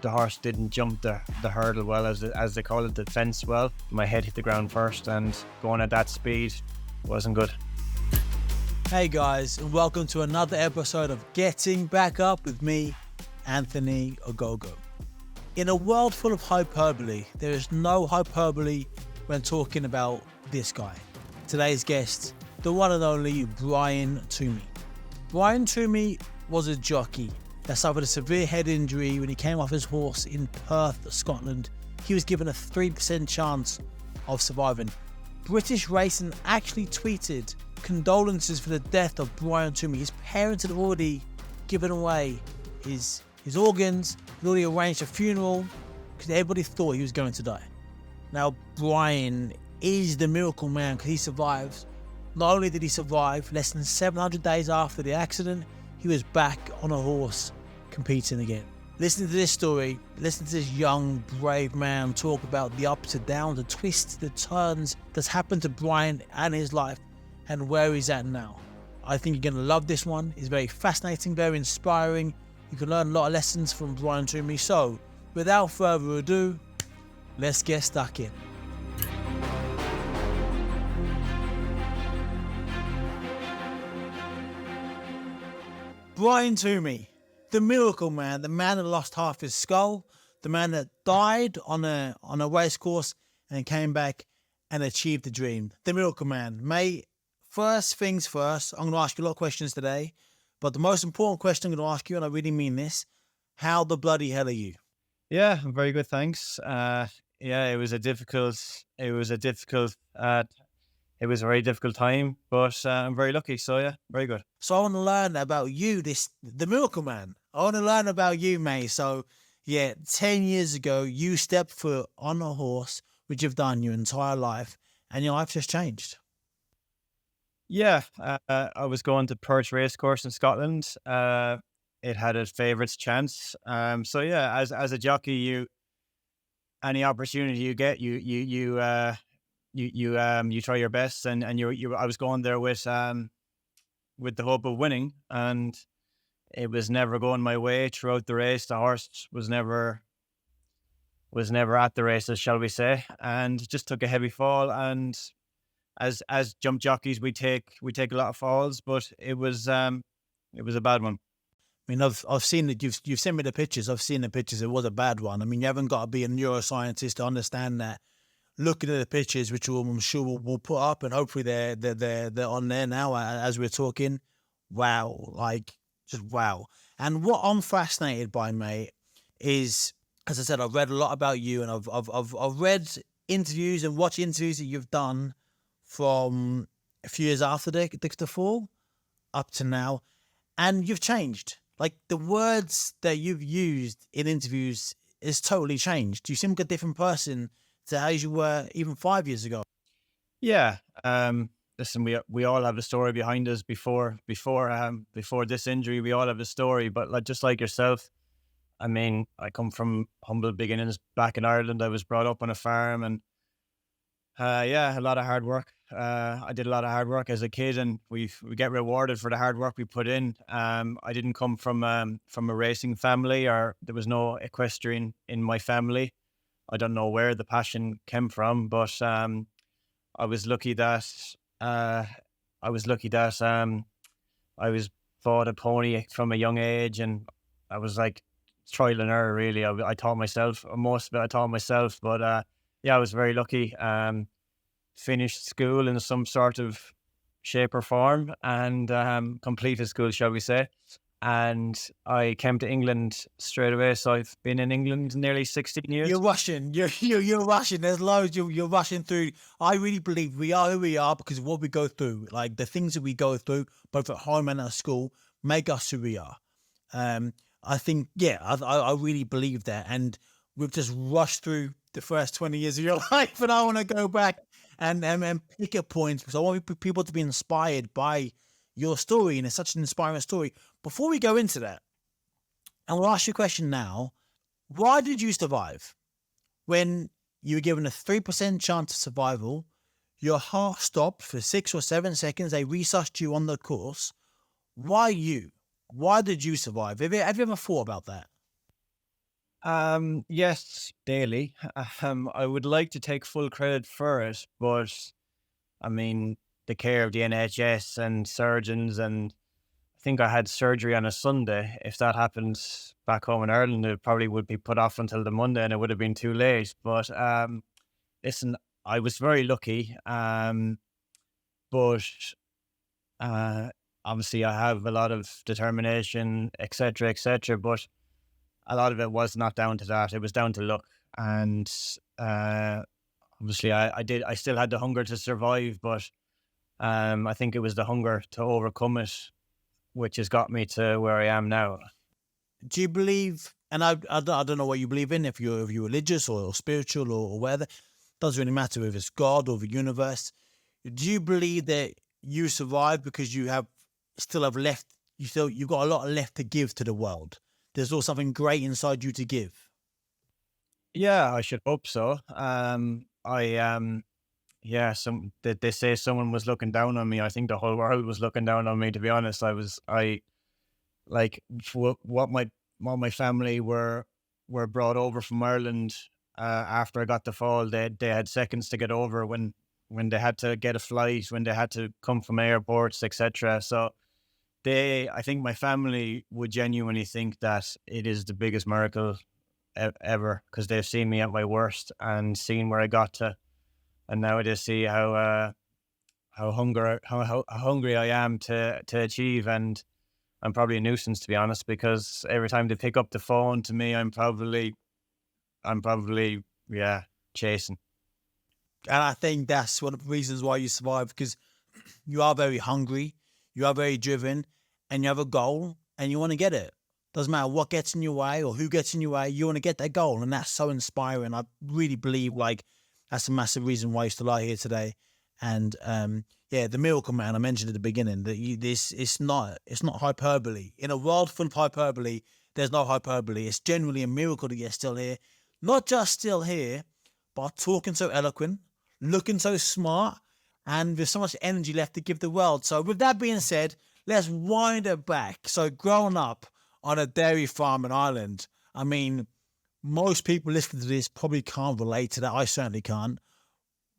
the horse didn't jump the hurdle well, as they call it, the fence well. My head hit the ground first, and going at that speed wasn't good. Hey guys, and welcome to another episode of Getting Back Up with me, Anthony Ogogo. In a world full of hyperbole, there is no hyperbole when talking about this guy. Today's guest, the one and only Brian Toomey. Brian Toomey was a jockey that suffered a severe head injury when he came off his horse in Perth, Scotland. He was given a 3% chance of surviving. British Racing actually tweeted condolences for the death of Brian Toomey. His parents had already given away his organs, had already arranged a funeral because everybody thought he was going to die. Now, Brian is the miracle man because he survives. Not only did he survive, less than 700 days after the accident, he was back on a horse competing again. Listen to this story, listen to this young, brave man talk about the ups and downs, the twists, the turns that's happened to Brian and his life and where he's at now. I think you're going to love this one. It's very fascinating, very inspiring. You can learn a lot of lessons from Brian Toomey. So, without further ado, let's get stuck in. Brian Toomey, the miracle man, the man that lost half his skull, the man that died on a race course and came back and achieved the dream. The miracle man. Mate, first things first, I'm going to ask you a lot of questions today, but the most important question I'm going to ask you, and I really mean this, how the bloody hell are you? Yeah, I'm very good, thanks. It was a very difficult time, but I'm very lucky. So yeah, very good. So I want to learn about you, the miracle man. I want to learn about you, mate. So yeah, 10 years ago, you stepped foot on a horse, which you've done your entire life, and your life just changed. Yeah, I was going to Perth Racecourse in Scotland. It had a favourites chance. So yeah, as a jockey, any opportunity you get, you try your best, and I was going there with the hope of winning, and it was never going my way throughout the race. The horse was never at the races, shall we say, and just took a heavy fall. And as jump jockeys, we take a lot of falls, but it was a bad one. I mean, I've seen that you've sent me the pictures. I've seen the pictures. It was a bad one. I mean, you haven't got to be a neuroscientist to understand that. Looking at the pictures, which I'm sure we'll put up, and hopefully they're on there now as we're talking. Wow, just wow. And what I'm fascinated by, mate, is, as I said, I've read a lot about you, and I've read interviews and watched interviews that you've done from a few years after the fall up to now, and you've changed. Like, the words that you've used in interviews is totally changed. You seem like a different person to how you were even 5 years ago. Yeah. Listen, we all have a story behind us before this injury. We all have a story, but just like yourself, I mean, I come from humble beginnings back in Ireland. I was brought up on a farm, and a lot of hard work. I did a lot of hard work as a kid, and we get rewarded for the hard work we put in. I didn't come from a racing family, or there was no equestrian in my family. I don't know where the passion came from, but I was lucky that I was bought a pony from a young age, and I was like trial and error, really. I taught myself, most of it I taught myself, but I was very lucky. Finished school in some sort of shape or form, and completed school, shall we say. And I came to England straight away. So I've been in England nearly 16 years. You're rushing. You're rushing. There's loads. You're rushing through. I really believe we are who we are because of what we go through. Like, the things that we go through, both at home and at school, make us who we are. I think, I really believe that. And we've just rushed through the first 20 years of your life. And I want to go back and pick a point, because I want people to be inspired by your story, and it's such an inspiring story. Before we go into that, and we'll ask you a question now, why did you survive? When you were given a 3% chance of survival, your heart stopped for 6 or 7 seconds, they resuscitated you on the course. Why you? Why did you survive? Have you ever thought about that? Yes, daily. I would like to take full credit for it, but I mean, the care of the NHS and surgeons, and I think I had surgery on a Sunday. If that happened back home in Ireland, it probably would be put off until the Monday, and it would have been too late. But listen, I was very lucky. But uh, obviously, I have a lot of determination, etc., etc. But a lot of it was not down to that. It was down to luck. And uh, obviously, I still had the hunger to survive, but I think it was the hunger to overcome it, which has got me to where I am now. Do you believe, and I don't know what you believe in, if you're religious or spiritual or whether, doesn't really matter if it's God or the universe. Do you believe that you survive because you have still have left, you've got a lot left to give to the world? There's still something great inside you to give. Yeah, I should hope so. Yeah, they say someone was looking down on me. I think the whole world was looking down on me. To be honest, I like what my family were brought over from Ireland after I got the fall. They had seconds to get over when they had to get a flight, when they had to come from airports, etc. So I think my family would genuinely think that it is the biggest miracle ever, because they've seen me at my worst and seen where I got to, and now they see how hungry I am to achieve. And I'm probably a nuisance, to be honest, because every time they pick up the phone to me, I'm probably yeah, chasing. And I think that's one of the reasons why you survive, because you are very hungry, you are very driven, and you have a goal and you want to get it. Doesn't matter what gets in your way or who gets in your way, you want to get that goal. And that's so inspiring. I really believe like that's a massive reason why you're still out here today. And yeah, the miracle man I mentioned at the beginning, that it's not hyperbole. In a world full of hyperbole, there's no hyperbole. It's genuinely a miracle that you're still here. Not just still here, but talking so eloquent, looking so smart, and there's so much energy left to give the world. So with that being said, let's wind it back. So growing up on a dairy farm in Ireland, I mean, most people listening to this probably can't relate to that. I certainly can't.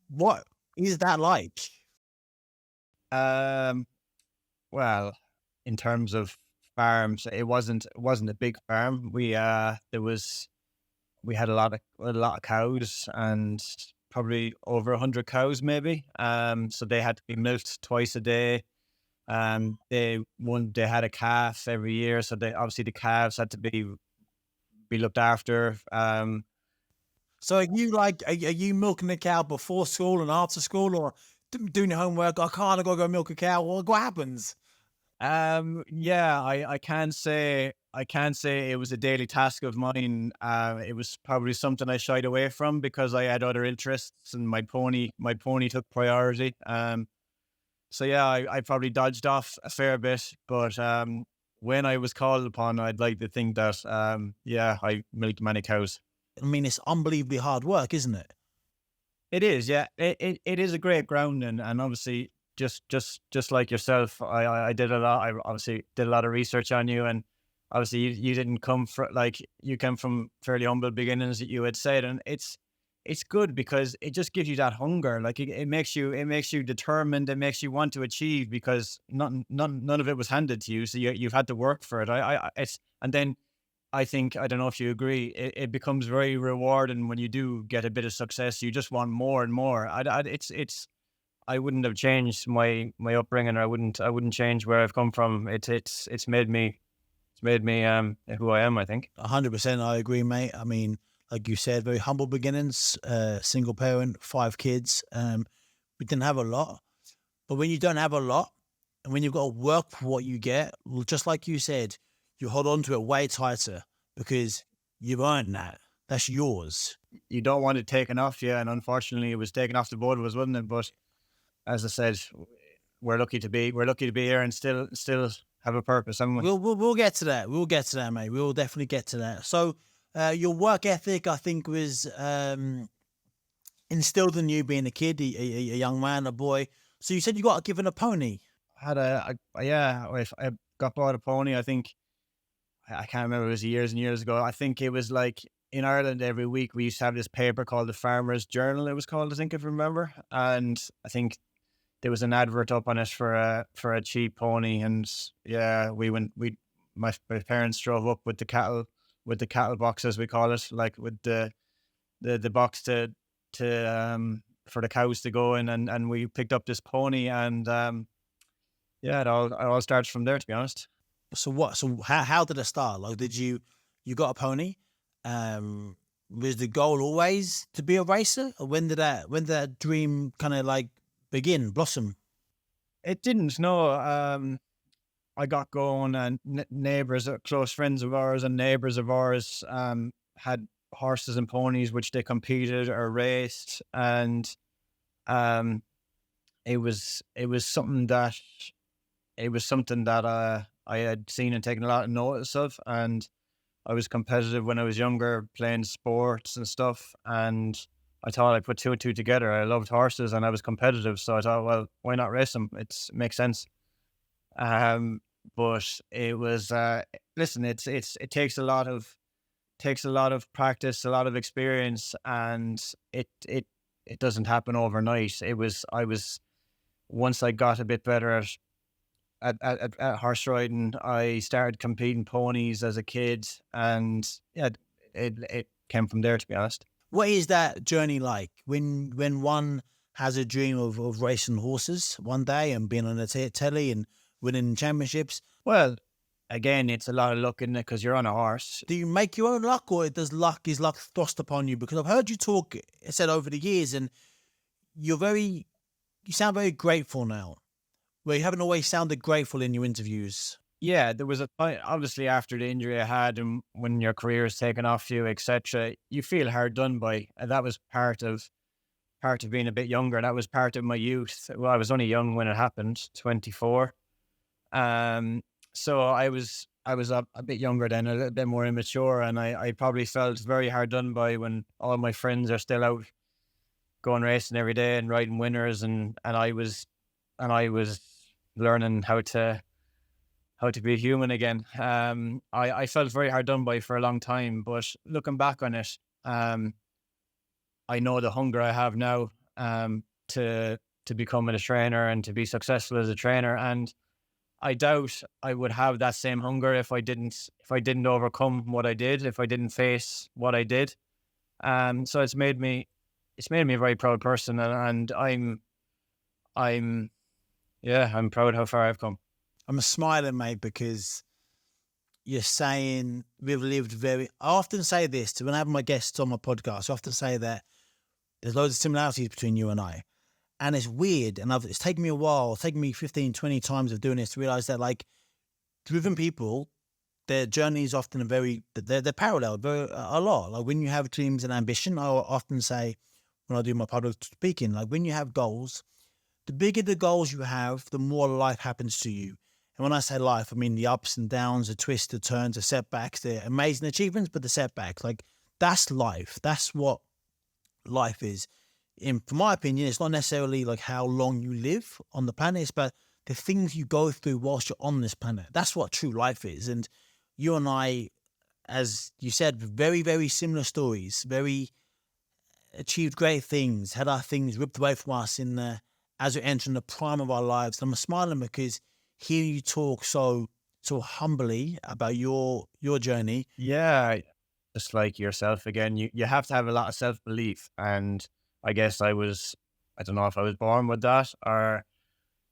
What is that like? Um, well, in terms of farms, it wasn't a big farm. We had a lot of cows, and probably over 100 cows maybe. So they had to be milked twice a day. They had a calf every year, so they obviously the calves had to be looked after. So are you like, are you milking the cow before school and after school, or doing your homework? I can't, I gotta go milk a cow. What happens? Yeah, I can't say it was a daily task of mine. It was probably something I shied away from because I had other interests, and my pony took priority. So yeah, I probably dodged off a fair bit, but when I was called upon, I'd like to think that yeah, I milked many cows. I mean, it's unbelievably hard work, isn't it? It is, yeah. It is a great grounding, and obviously, just like yourself, I did a lot. I obviously did a lot of research on you, and obviously, you didn't come from, like, you came from fairly humble beginnings, that you had said, and it's good because it just gives you that hunger. Like, it makes you determined. It makes you want to achieve, because none of it was handed to you, so you've had to work for it. It's, and then I think, I don't know if you agree, it becomes very rewarding when you do get a bit of success. You just want more and more. I wouldn't have changed my upbringing, or I wouldn't change where I've come from. It's made me who I am, I think. 100%, I agree, mate. I mean, like you said, very humble beginnings, single parent, 5 kids. We didn't have a lot, but when you don't have a lot, and when you've got to work for what you get, well, just like you said, you hold on to it way tighter because you've earned that. That's yours. You don't want it taken off you, and unfortunately, it was taken off the both of us, wasn't it? But as I said, we're lucky to be here and still have a purpose, haven't we? We'll get to that. We'll get to that, mate. We'll definitely get to that. So, your work ethic, I think, was instilled in you being a kid, a young man, a boy. So you said you got given a pony. Yeah, if I got bought a pony, I think, I can't remember, it was years and years ago. I think it was like in Ireland every week we used to have this paper called the Farmer's Journal. It was called, I think, if I remember. And I think there was an advert up on it for a cheap pony. And yeah, my parents drove up with the cattle box, as we call it, like with the box to for the cows to go in, and we picked up this pony, and yeah, it all starts from there, to be honest. So what? So how did it start? Like, you got a pony? Was the goal always to be a racer, or when did that dream kind of like begin, blossom? It didn't, no. I got going, and neighbors, close friends of ours and neighbors of ours, had horses and ponies which they competed or raced, and um, it was something that I had seen and taken a lot of notice of, and I was competitive when I was younger, playing sports and stuff, and I thought I'd put two and two together. I loved horses and I was competitive, so I thought, well, why not race them? It makes sense. Um, but it was listen, it takes a lot of practice, a lot of experience, and it doesn't happen overnight. I was once I got a bit better at horse riding, I started competing ponies as a kid, and yeah, it came from there, to be honest. What is that journey like when one has a dream of racing horses one day and being on the telly and winning championships? Well, again, it's a lot of luck in it because you're on a horse. Do you make your own luck, or is luck thrust upon you? Because I've heard you talk, I said, over the years, and you sound very grateful now, where you haven't always sounded grateful in your interviews. Yeah, there was a time, obviously, after the injury I had, and when your career is taken off you, etc., you feel hard done by, and that was part of being a bit younger. That was part of my youth. Well, I was only young when it happened, 24. Um, so I was a bit younger then, a little bit more immature, and I probably felt very hard done by when all my friends are still out going racing every day and riding winners, and I was learning how to be human again. I felt very hard done by for a long time, but looking back on it, I know the hunger I have now, to become a trainer and to be successful as a trainer, and I doubt I would have that same hunger if I didn't overcome what I did, if I didn't face what I did. So it's made me a very proud person, and I'm yeah, I'm proud how far I've come. I'm smiling, mate, because you're saying we've lived very. I often say this to when I have my guests on my podcast. I often say that there's loads of similarities between you and I. And it's weird. And it's taken me a while, it's taken me 15, 20 times of doing this to realize that, like, driven people, their journey is often they're parallel a lot. Like, when you have dreams and ambition, I often say when I do my public speaking, like, when you have goals, the bigger the goals you have, the more life happens to you. And when I say life, I mean the ups and downs, the twists, the turns, the setbacks, the amazing achievements, but the setbacks. Like, that's life. That's what life is. In my opinion, it's not necessarily like how long you live on the planet, it's about the things you go through whilst you're on this planet. That's what true life is. And you and I, as you said, very, very similar stories, very achieved great things, had our things ripped away from us as we're entering the prime of our lives. And I'm smiling because hearing you talk so humbly about your journey. Yeah, just like yourself again, you have to have a lot of self-belief, and I guess I don't know if I was born with that or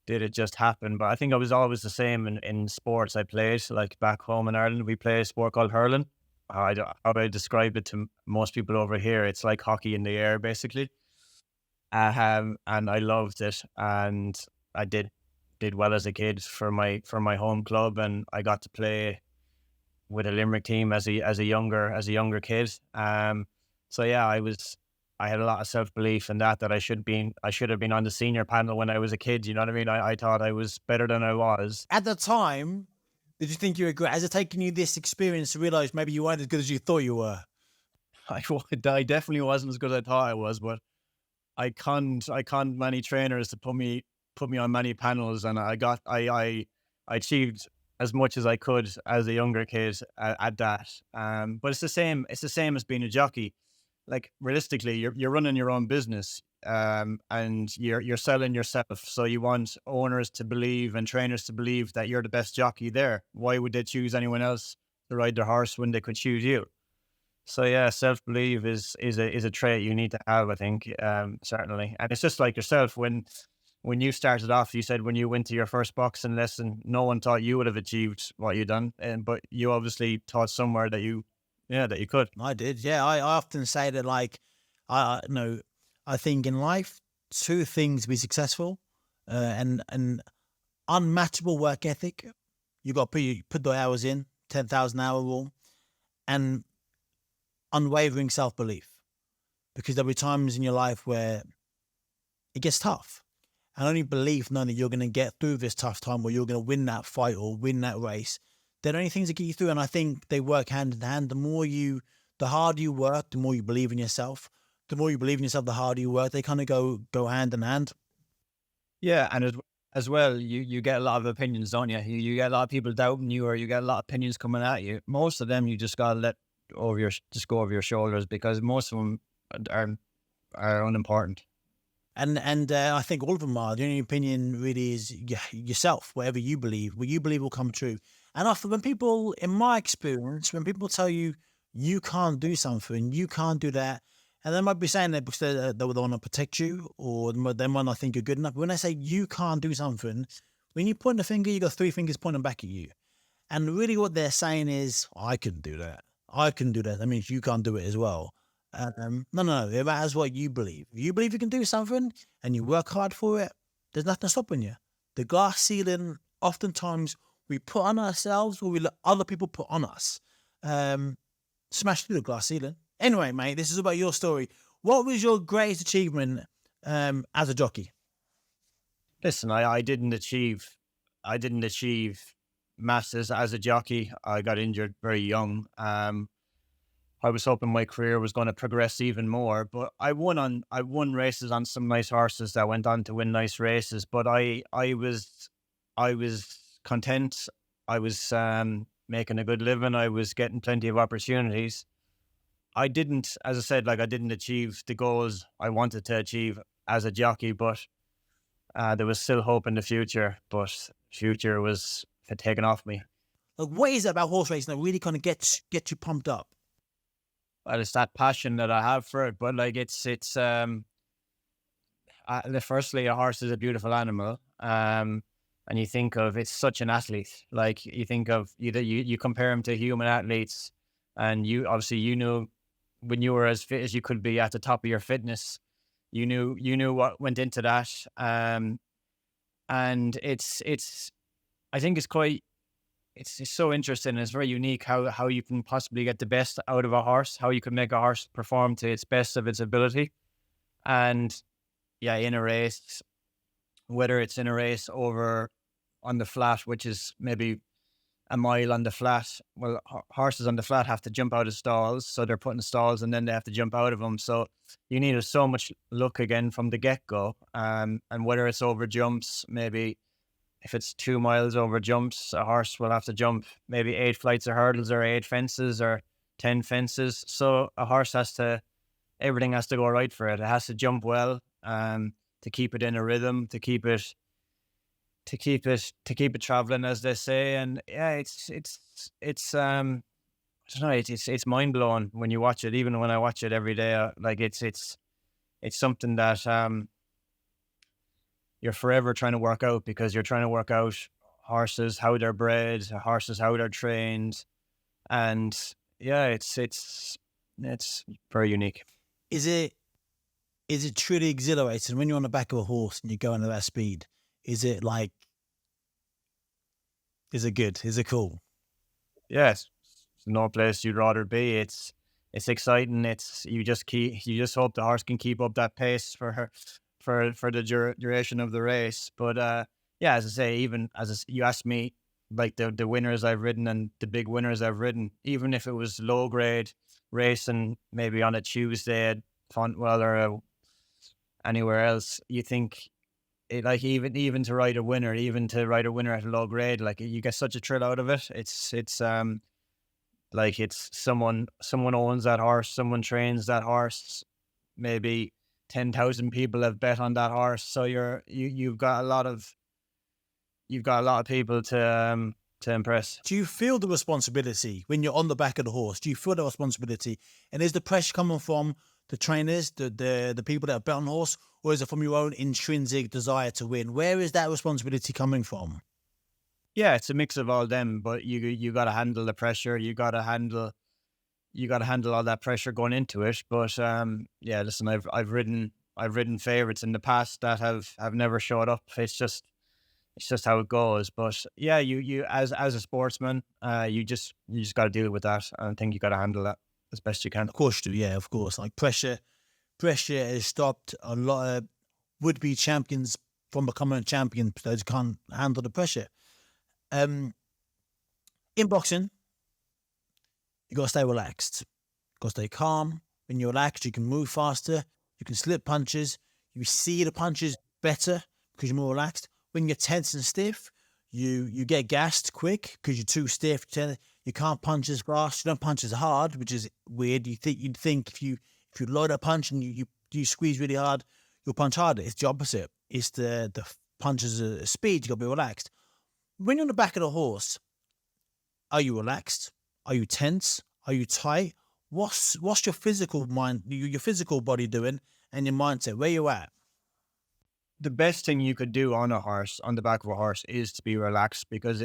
did it just happen, but I think I was always the same in sports I played. Like, back home in Ireland, we play a sport called hurling. How do I describe it to most people over here? It's like hockey in the air, basically. And I loved it, and I did well as a kid for my home club, and I got to play with a Limerick team as a younger kid. So yeah, I had a lot of self belief in that I should have been on the senior panel when I was a kid. You know what I mean? I thought I was better than I was. At the time, did you think you were great? Has it taken you this experience to realize maybe you weren't as good as you thought you were? I definitely wasn't as good as I thought I was, but I conned many trainers to put me on many panels, and I achieved as much as I could as a younger kid at that. But it's the same. It's the same as being a jockey. Like realistically, you're running your own business, and you're selling yourself. So you want owners to believe and trainers to believe that you're the best jockey there. Why would they choose anyone else to ride their horse when they could choose you? So yeah, self belief is a trait you need to have, I think, certainly. And it's just like yourself when you started off. You said when you went to your first boxing lesson, no one thought you would have achieved what you done, and but you obviously thought somewhere that you could. I did. Yeah, I often say that, like, no, I think in life, two things to be successful, and unmatchable work ethic. You got to put the hours in, 10,000 hour rule, and unwavering self belief. Because there'll be times in your life where it gets tough, and only belief, knowing that you're going to get through this tough time, or you're going to win that fight or win that race. They're the only things that get you through, and I think they work hand in hand. The harder you work, the more you believe in yourself. The more you believe in yourself, the harder you work. They kind of go hand in hand. Yeah, and as well, you get a lot of opinions, don't you? You get a lot of people doubting you, or you get a lot of opinions coming at you. Most of them you just gotta let go over your shoulders, because most of them are are unimportant. And I think all of them are. The only opinion really is yourself. Whatever you believe, what you believe will come true. And often when people, in my experience, when people tell you you can't do something, you can't do that, and they might be saying that because they want to protect you, or they might not think you're good enough. But when they say you can't do something, when you point the finger, you got three fingers pointing back at you. And really what they're saying is, I can do that. I can do that. That means you can't do it as well. No. It matters what you believe. If you believe you can do something and you work hard for it, there's nothing stopping you. The glass ceiling, oftentimes, we put on ourselves, or we let other people put on us. Smash through the glass ceiling. Anyway, mate, this is about your story. What was your greatest achievement as a jockey? Listen, I didn't achieve masses as a jockey. I got injured very young. I was hoping my career was going to progress even more, but I won races on some nice horses that went on to win nice races. But I was content. I was making a good living. I was getting plenty of opportunities. I didn't, as I said, like I didn't achieve the goals I wanted to achieve as a jockey, but there was still hope in the future. But future was taken off me. Like, what is it about horse racing that really kind of gets you pumped up? Well, it's that passion that I have for it. But like firstly, a horse is a beautiful animal. And you think of, it's such an athlete. Like you think of, you compare him to human athletes, and you knew when you were as fit as you could be at the top of your fitness, you knew what went into that. And I think it's so interesting. It's very unique how you can possibly get the best out of a horse, how you can make a horse perform to its best of its ability. And yeah, in a race, whether it's in a race over on the flat, which is maybe a mile on the flat. Well, horses on the flat have to jump out of stalls, so they're put in stalls and then they have to jump out of them. So you need so much luck again from the get-go. And whether it's over jumps, maybe if it's 2 miles over jumps, a horse will have to jump maybe 8 flights of hurdles or 8 fences or 10 fences. So a horse everything has to go right for it. It has to jump well, to keep it in a rhythm, to keep it traveling, as they say. And yeah, it's I don't know, it's mind blowing when you watch it. Even when I watch it every day, like it's something that you're forever trying to work out, because you're trying to work out horses, how they're bred, horses, how they're trained. And yeah, it's very unique. Is it truly exhilarating when you're on the back of a horse and you're going at that speed? Is it good? Is it cool? Yes, it's no place you'd rather be. It's exciting. You just hope the horse can keep up that pace for the duration of the race. But yeah, as I say, even you asked me, like the winners I've ridden and the big winners I've ridden, even if it was low grade racing, maybe on a Tuesday at Fontwell or anywhere else, you think like even to ride a winner, even to ride a winner at a low grade, like you get such a thrill out of it. It's like it's someone owns that horse, someone trains that horse. Maybe 10,000 people have bet on that horse, so you've got a lot of people to impress. Do you feel the responsibility when you're on the back of the horse? Do you feel the responsibility? And is the pressure coming from the trainers, the people that have bet on the horse, or is it from your own intrinsic desire to win? Where is that responsibility coming from? Yeah, it's a mix of all them, but you got to handle the pressure. You got to handle all that pressure going into it. But yeah, listen, I've ridden favorites in the past that have never showed up. It's just how it goes. But yeah, you as a sportsman, you just got to deal with that. And I think you got to handle that as best you can. Of course you do, yeah, of course. Like pressure has stopped a lot of would-be champions from becoming a champion because they can't handle the pressure. In boxing, you got to stay relaxed. You got to stay calm. When you're relaxed, you can move faster. You can slip punches. You see the punches better because you're more relaxed. When you're tense and stiff, you get gassed quick because you're too stiff. You can't punch as fast. You don't punch as hard, which is weird. You'd think if you load a punch and you squeeze really hard, you'll punch harder. It's the opposite. It's the punches at speed. You got to be relaxed. When you're on the back of the horse, are you relaxed? Are you tense? Are you tight? What's your physical mind, your physical body doing, and your mindset? Where you at? The best thing you could do on the back of a horse, is to be relaxed, because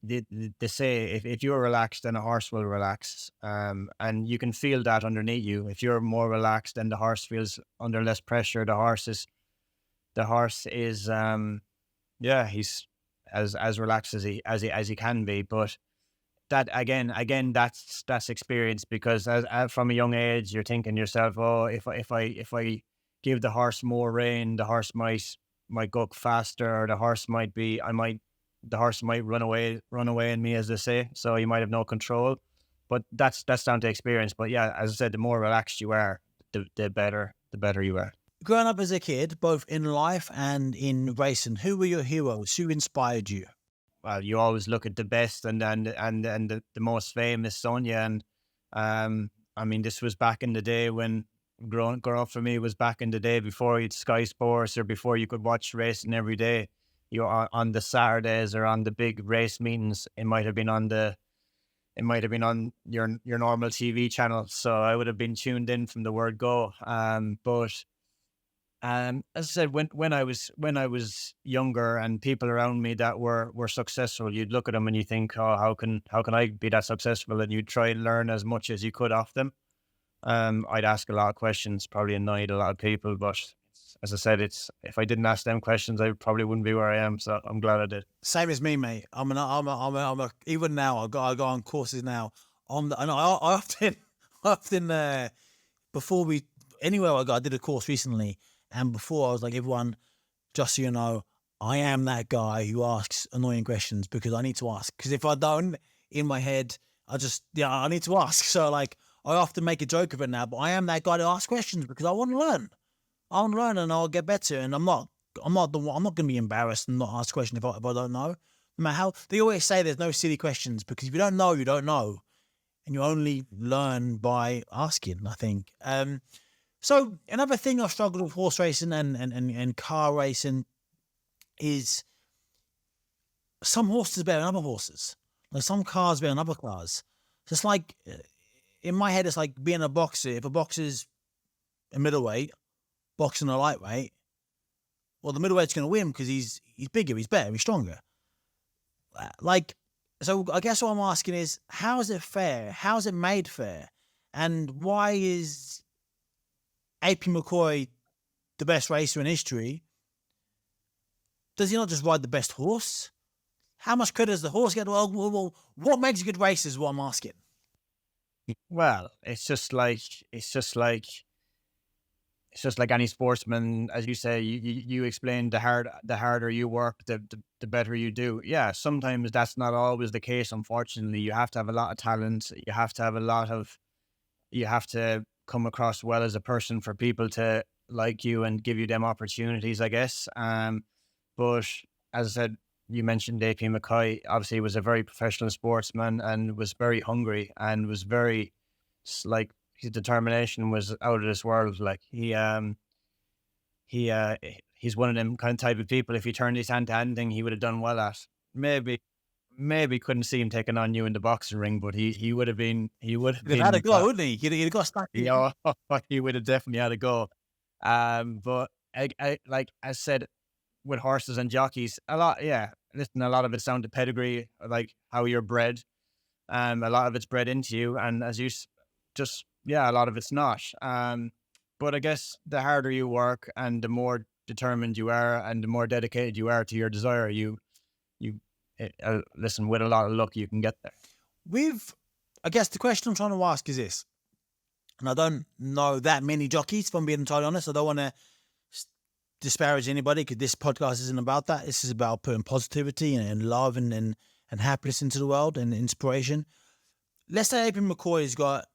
they say if you're relaxed, then a horse will relax. And you can feel that underneath you. If you're more relaxed, then the horse feels under less pressure. The horse is yeah, he's as relaxed as he can be. But that again, that's experience, because as from a young age, you're thinking to yourself, oh, if I give the horse more rein, the horse might go faster, or the horse might run away in me, as they say. So you might have no control, but that's down to experience. But yeah, as I said, the more relaxed you are, the better you are. Growing up as a kid, both in life and in racing, who were your heroes? Who inspired you? Well, you always look at the best and the most famous, Sonia. And I mean, this was back in the day when growing up for me was back in the day before you'd Sky Sports, or before you could watch racing every day. You're on the Saturdays or on the big race meetings. It might have been on your normal TV channel. So I would have been tuned in from the word go. But as I said, when I was younger, and people around me that were successful, you'd look at them and you think, oh, how can I be that successful? And you'd try and learn as much as you could off them. I'd ask a lot of questions, probably annoyed a lot of people, but as I said, if I didn't ask them questions, I probably wouldn't be where I am. So I'm glad I did. Same as me, mate. Even now, I go on courses now. And I often before anywhere I go, I did a course recently, and before I was like, everyone, just so you know, I am that guy who asks annoying questions because I need to ask. Because if I don't, in my head, I need to ask. So like, I often make a joke of it now, but I am that guy to ask questions because I want to learn. I want to learn and I'll get better. And I'm not going to be embarrassed and not ask a question if I don't know. No matter how, they always say there's no silly questions, because if you don't know, you don't know. And you only learn by asking, I think. So another thing I've struggled with horse racing and car racing is some horses are better than other horses. Like some cars better than other cars. Just like, in my head, it's like being a boxer. If a boxer's a middleweight, boxing a lightweight, well, the middleweight's going to win because he's bigger, he's better, he's stronger. So I guess what I'm asking is, how is it fair? How is it made fair? And why is AP McCoy the best racer in history? Does he not just ride the best horse? How much credit does the horse get? Well, what makes a good racer is what I'm asking. Well, it's just like any sportsman, as you say. You explained, the harder you work, the better you do. Yeah, sometimes that's not always the case. Unfortunately, you have to have a lot of talent. You have to come across well as a person for people to like you and give you them opportunities, I guess. But as I said, you mentioned AP McCoy. Obviously, he was a very professional sportsman and was very hungry and was very like his determination was out of this world. Like he he's one of them kind of type of people. If he turned his hand to anything, he would have done well at. Maybe couldn't see him taking on you in the boxing ring, but he would have been He'd have had a go, wouldn't he? He'd have got stuck you in. know, he would have definitely had a go. But I like I said, with horses and jockeys, a lot, yeah. Listen, a lot of it's down to pedigree, like how you're bred. A lot of it's bred into you, and as you just, yeah, a lot of it's not. But I guess the harder you work and the more determined you are and the more dedicated you are to your desire, you listen, with a lot of luck, you can get there. I guess the question I'm trying to ask is this, and I don't know that many jockeys, if I'm being entirely honest. I don't want to disparage anybody because this podcast isn't about that. This is about putting positivity and love and happiness into the world and inspiration. Let's say AP McCoy's got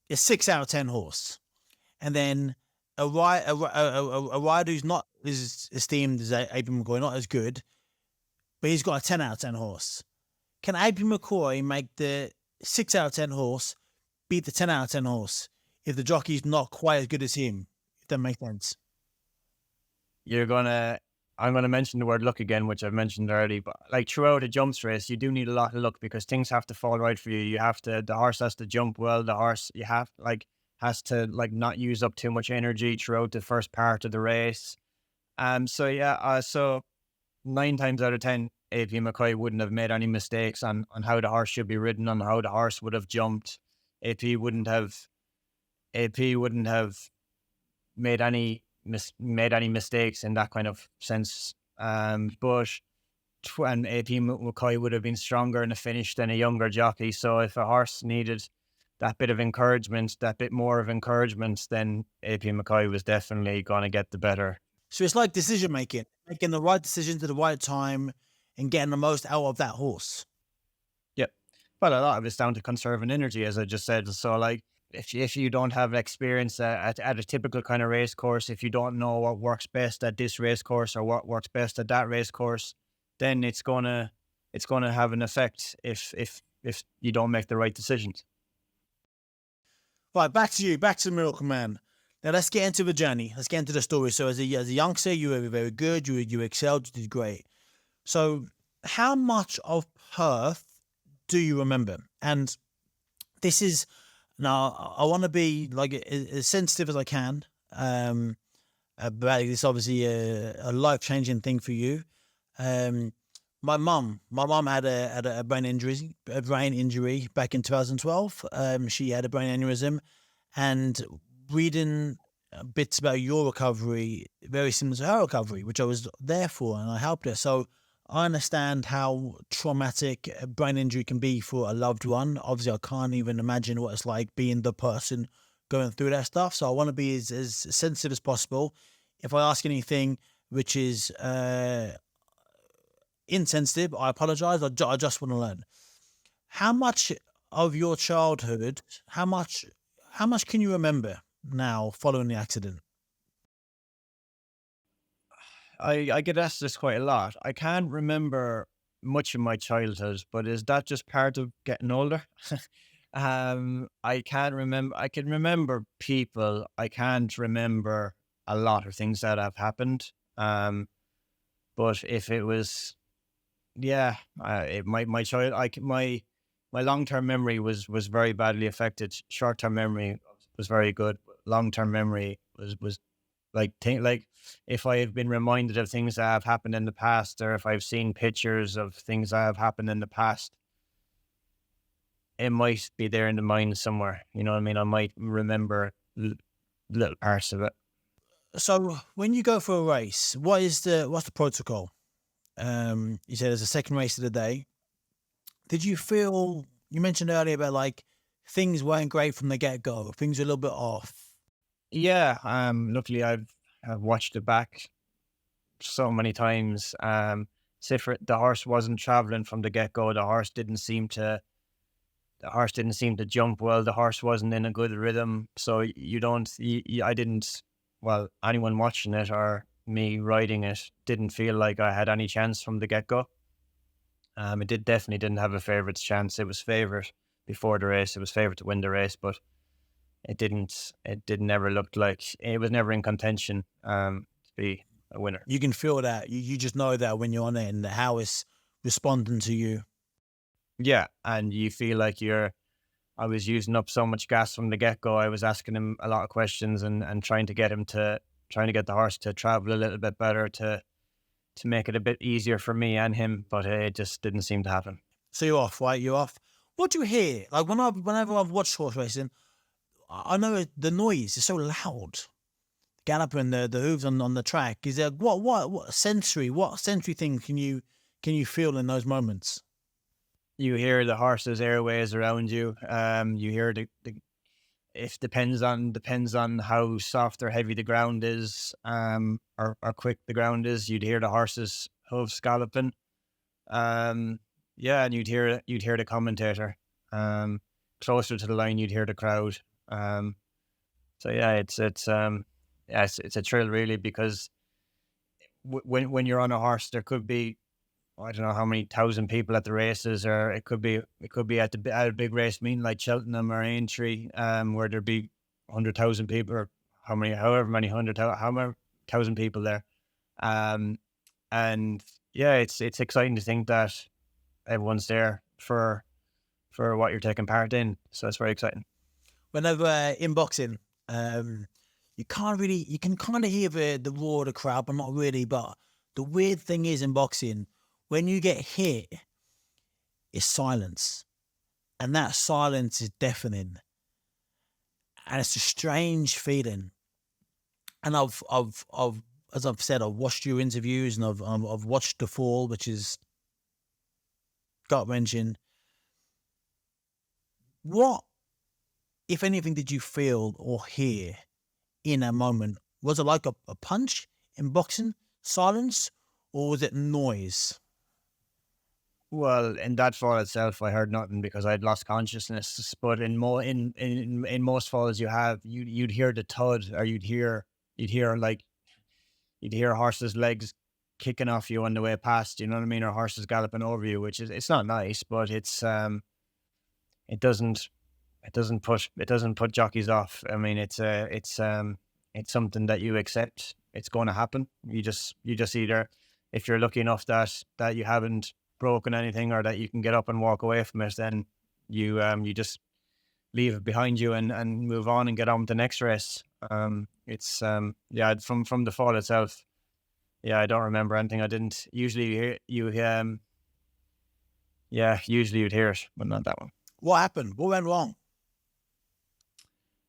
a 6 out of 10 horse, and then a rider who's not as esteemed as AP McCoy, not as good, but he's got a 10 out of 10 horse. Can AP McCoy make the 6 out of 10 horse beat the 10 out of 10 horse if the jockey's not quite as good as him? If that makes sense. I'm gonna mention the word luck again, which I've mentioned already, but like throughout a jumps race, you do need a lot of luck because things have to fall right for you. The horse has to jump well. The horse has to like not use up too much energy throughout the first part of the race. So 9 times out of 10, AP McCoy wouldn't have made any mistakes on how the horse should be ridden, on how the horse would have jumped. AP wouldn't have made any mistakes in that kind of sense. But AP McCoy would have been stronger in the finish than a younger jockey. So if a horse needed that bit of encouragement, that bit more of encouragement, then AP McCoy was definitely going to get the better. So it's like decision making the right decisions at the right time and getting the most out of that horse. Yep. Well, a lot of it's down to conserving energy, as I just said. So like, if you don't have experience at a typical kind of race course, if you don't know what works best at this race course or what works best at that race course, then it's gonna have an effect if you don't make the right decisions. Right, back to the Miracle Man. Now let's get into the journey. Let's get into the story. So as a youngster, you were very good. You excelled. You did great. So how much of Perth do you remember? And this is, now I want to be like as sensitive as I can. But it's obviously a life-changing thing for you. My mum had a brain injury back in 2012. She had a brain aneurysm, and reading bits about your recovery, very similar to her recovery, which I was there for, and I helped her. So I understand how traumatic a brain injury can be for a loved one. Obviously, I can't even imagine what it's like being the person going through that stuff. So I want to be as sensitive as possible. If I ask anything which is insensitive, I apologize. I just want to learn. How much of your childhood, how much can you remember now following the accident? I get asked this quite a lot. I can't remember much of my childhood, but is that just part of getting older? I can't remember. I can remember people. I can't remember a lot of things that have happened. But if it was, yeah, my long-term memory was very badly affected. Short-term memory was very good. Long-term memory was like if I have been reminded of things that have happened in the past, or if I've seen pictures of things that have happened in the past, it might be there in the mind somewhere. You know what I mean? I might remember little parts of it. So when you go for a race, what's the protocol? You said there's a second race of the day. Did you feel, you mentioned earlier about like things weren't great from the get-go, things were a little bit off? Yeah, luckily I've watched it back so many times. The horse wasn't traveling from the get-go. The horse didn't seem to jump well. The horse wasn't in a good rhythm. So I didn't, well, anyone watching it or me riding it didn't feel like I had any chance from the get go. It definitely didn't have a favourite's chance. It was favourite before the race. It was favourite to win the race, but it didn't. It did never look like it was never in contention to be a winner. You can feel that. You just know that when you're on it and how it's responding to you. Yeah, and you feel like I was using up so much gas from the get go. I was asking him a lot of questions and trying to get the horse to travel a little bit better to make it a bit easier for me and him, but it just didn't seem to happen. So you're off, right? You're off. What do you hear? Like whenever I've watched horse racing, I know the noise is so loud. Gallop and the hooves on the track. Is there what sensory thing can you feel in those moments? You hear the horse's airways around you. You hear the it depends on how soft or heavy the ground is, or quick the ground is. You'd hear the horse's hooves galloping. Yeah, and you'd hear the commentator. Closer to the line, you'd hear the crowd. So yeah, it's a thrill really, because when you're on a horse, there could be, I don't know how many thousand people at the races, or it could be at a big race meeting like Cheltenham or Aintree, where there'd be 100,000 people, or however many thousand people there, and yeah, it's exciting to think that everyone's there for what you're taking part in. So it's very exciting. Whenever in boxing, you can kind of hear the roar of the crowd, but not really. But the weird thing is in boxing, when you get hit, it's silence. And that silence is deafening. And it's a strange feeling. And I've as I've said, I've watched your interviews and I've watched The Fall, which is gut-wrenching. What, if anything, did you feel or hear in that moment? Was it like a punch in boxing, silence, or was it noise? Well, in that fall itself, I heard nothing because I'd lost consciousness. But in most falls, you'd hear the thud, or you'd hear horses' legs kicking off you on the way past. You know what I mean? Or horses galloping over you, which is, it's not nice, but it doesn't put jockeys off. I mean, it's something that you accept. It's going to happen. You just either, if you're lucky enough that you haven't broken anything, or that you can get up and walk away from it, then you just leave it behind you and move on and get on with the next race. It's yeah, from the fall itself, yeah, I don't remember anything. I didn't usually usually you'd hear it, but not that one. What happened? What went wrong?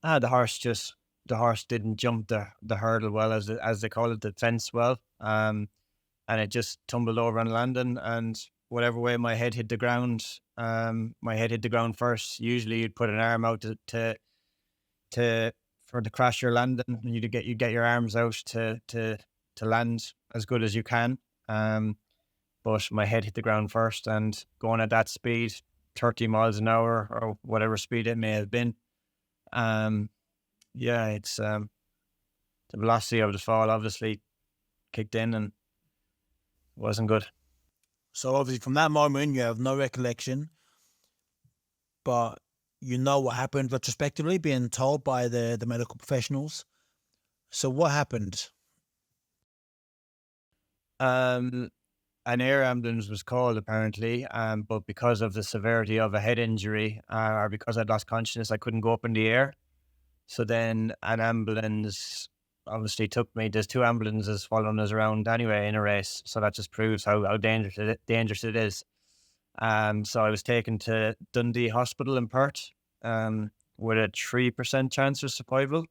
The horse didn't jump the hurdle well, as they call it, the fence well, and it just tumbled over on landing, and whatever way my head hit the ground, first. Usually you'd put an arm out to for the crash your landing, and you'd get your arms out to land as good as you can. But my head hit the ground first, and going at that speed, 30 miles an hour or whatever speed it may have been. Yeah, it's the velocity of the fall obviously kicked in, and it wasn't good. So obviously from that moment, you have no recollection, but you know what happened retrospectively, being told by the medical professionals. So what happened? An air ambulance was called apparently, but because of the severity of a head injury, or because I'd lost consciousness, I couldn't go up in the air. So then an ambulance obviously took me. There's two ambulances following us around anyway in a race, so that just proves how dangerous it is. So I was taken to Dundee Hospital in Perth, with a 3% chance of survival.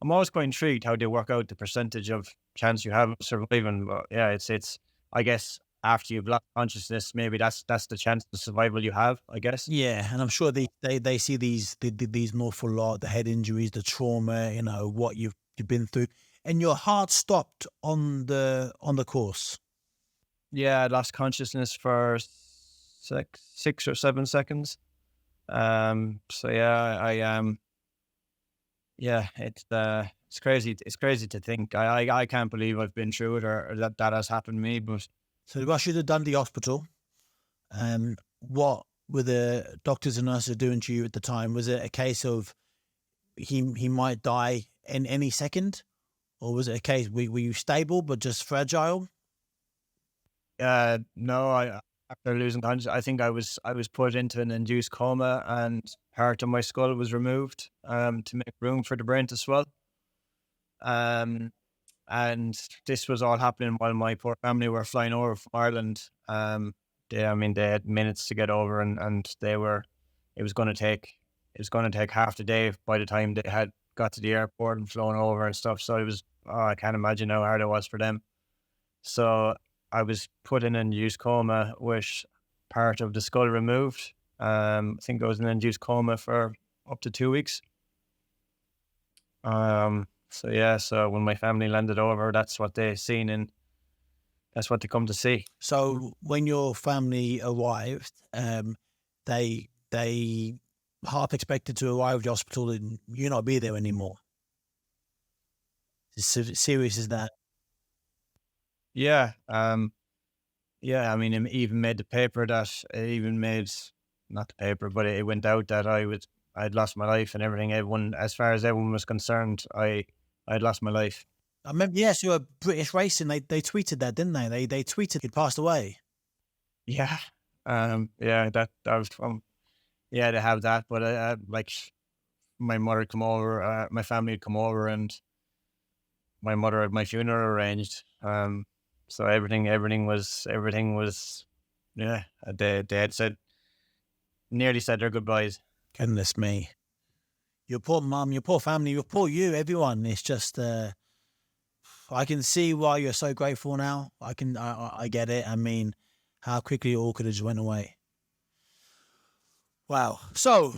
I'm always quite intrigued how they work out the percentage of chance you have of surviving. But yeah, it's I guess after you've lost consciousness, maybe that's the chance of survival you have, I guess. Yeah, and I'm sure they see these an awful lot, the head injuries, the trauma, what you've been through, and your heart stopped on the course. Yeah, I lost consciousness for 6 or 7 seconds. So yeah, I yeah, it's It's crazy. It's crazy to think. I can't believe I've been through it, or that has happened to me. But So they rushed you to Dundee Hospital. What were the doctors and nurses doing to you at the time? Was it a case of he might die in any second, or was it a case were you stable but just fragile? no, I after losing consciousness, I think I was put into an induced coma, and part of my skull was removed to make room for the brain to swell. Um, and this was all happening while my poor family were flying over from Ireland. I mean, they had minutes to get over, and they were. It was going to take. It was going to take half the day by the time they had got to the airport and flown over and stuff. So it was. Oh, I can't imagine how hard it was for them. So I was put in an induced coma with part of the skull removed. I think I was in an induced coma for up to 2 weeks. So yeah, so when my family landed over, that's what they seen, and that's what they come to see. So when your family arrived, they half expected to arrive at the hospital and you not be there anymore. As serious as that. Yeah, yeah. I mean, it even made the paper that it even made not the paper, but it went out that I'd lost my life and everything. Everyone, as far as everyone was concerned, I'd lost my life. I remember, yes, you were British Racing. They tweeted that, didn't they? They tweeted he'd passed away. Yeah, yeah. That was yeah, they have that, but like my mother come over, my family had come over, and my mother had my funeral arranged. So everything was, yeah. They had said nearly said their goodbyes. Goodness me. Your poor mum, your poor family, your poor you, everyone. It's just, I can see why you're so grateful now. I get it. I mean, how quickly it all could have just went away. Wow. So,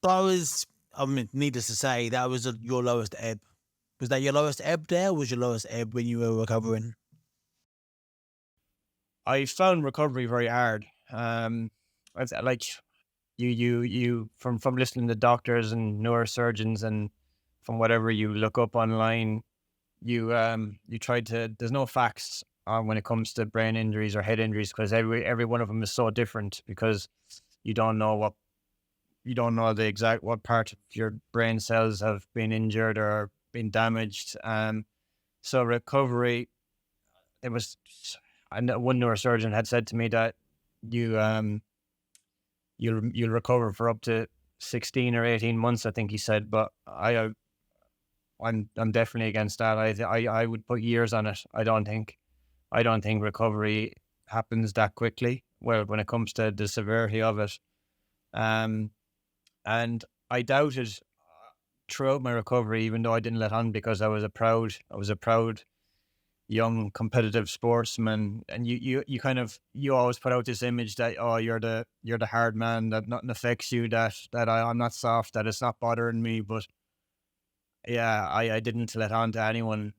needless to say, that was your lowest ebb. Was that your lowest ebb there, or was your lowest ebb when you were recovering? I found recovery very hard. Like you from listening to doctors and neurosurgeons, and from whatever you look up online, you try to. There's no facts on when it comes to brain injuries or head injuries, because every one of them is so different, because you don't know the exact what part of your brain cells have been injured or been damaged. So recovery, it was. And one neurosurgeon had said to me that you you'll recover for up to 16 or 18 months, I think he said. But I'm definitely against that. I would put years on it. I don't think recovery happens that quickly. Well, when it comes to the severity of it, and I doubted throughout my recovery, even though I didn't let on, because I was a proud young competitive sportsman, and you always put out this image that, oh, you're the hard man, that nothing affects you, that I'm not soft, that it's not bothering me. But yeah, I didn't let on to anyone,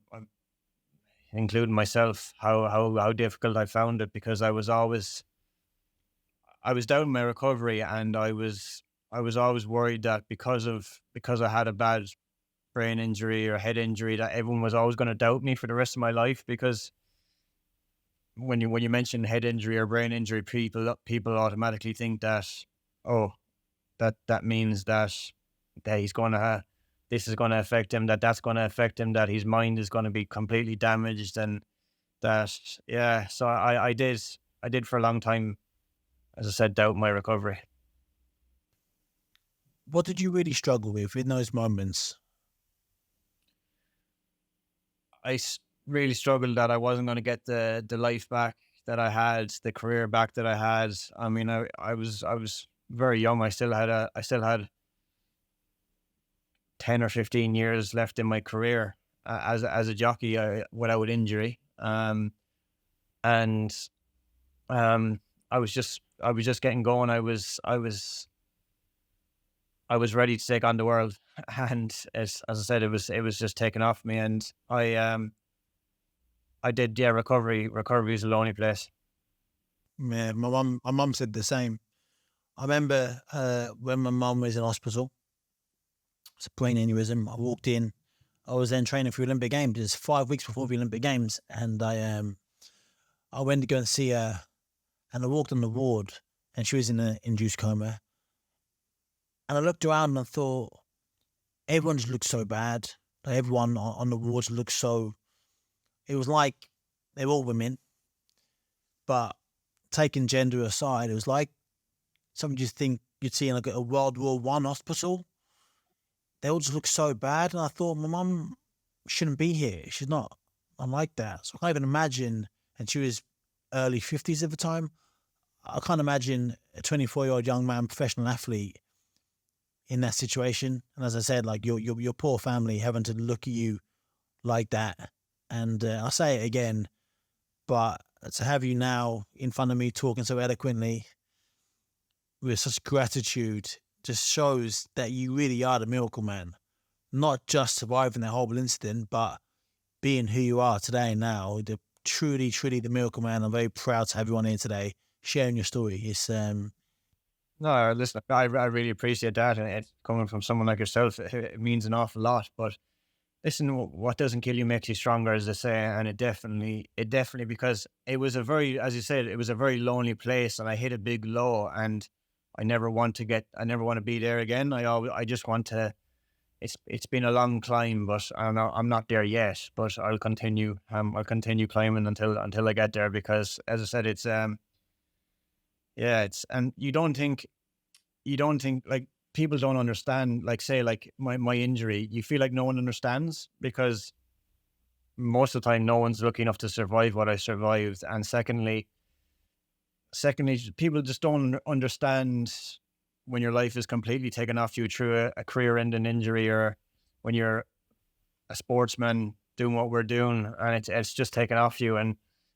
including myself, how difficult I found it, because I was down in my recovery, and I was always worried that because I had a bad brain injury or head injury, that everyone was always going to doubt me for the rest of my life. Because when you mention head injury or brain injury, people automatically think that, oh, that means that he's gonna this is going to affect him, that's going to affect him, that his mind is going to be completely damaged, and that, yeah. So I did for a long time, as I said, doubt my recovery. What did you really struggle with in those moments? Really struggled that I wasn't going to get the life back that I had, the career back that I had. I mean, I was very young. I still had 10 or 15 years left in my career as a jockey, without injury. And I was just getting going. I was ready to take on the world, and as I said, it was just taken off me, and I did. Yeah, recovery is a lonely place. Yeah, my mum said the same. I remember when my mum was in hospital. It's a brain aneurysm. I walked in. I was then training for the Olympic Games. It's 5 weeks before the Olympic Games, and I went to go and see her, and I walked on the ward, and she was in an induced coma. And I looked around and I thought, everyone just looked so bad. Like everyone on the wards looked so. It was like they were all women, but taking gender aside, it was like something you think you'd see in like a World War I hospital. They all just looked so bad, and I thought, my mum shouldn't be here. She's not. I'm like that. So I can't even imagine. And she was early 50s at the time. I can't imagine a 24-year-old young man, professional athlete, in that situation. And as I said, like your poor family having to look at you like that. And I'll say it again, but to have you now in front of me talking so eloquently with such gratitude just shows that you really are the miracle man. Not just surviving that horrible incident, but being who you are today now, truly the miracle man. I'm very proud to have you on here today, sharing your story. It's No, listen, I really appreciate that, and it's coming from someone like yourself. It means an awful lot. But listen, what doesn't kill you makes you stronger, as they say, and it definitely because it was a very, as you said, it was a very lonely place, and I hit a big low, and I never want to be there again. I just want to. It's been a long climb, but I'm not there yet. But I'll continue. I'll continue climbing until I get there, because, as I said, it's and you don't think like people don't understand, like, say, like my injury. You feel like no one understands, because most of the time no one's lucky enough to survive what I survived. And secondly, people just don't understand when your life is completely taken off you through a career-ending injury, or when you're a sportsman doing what we're doing and it's just taken off you. And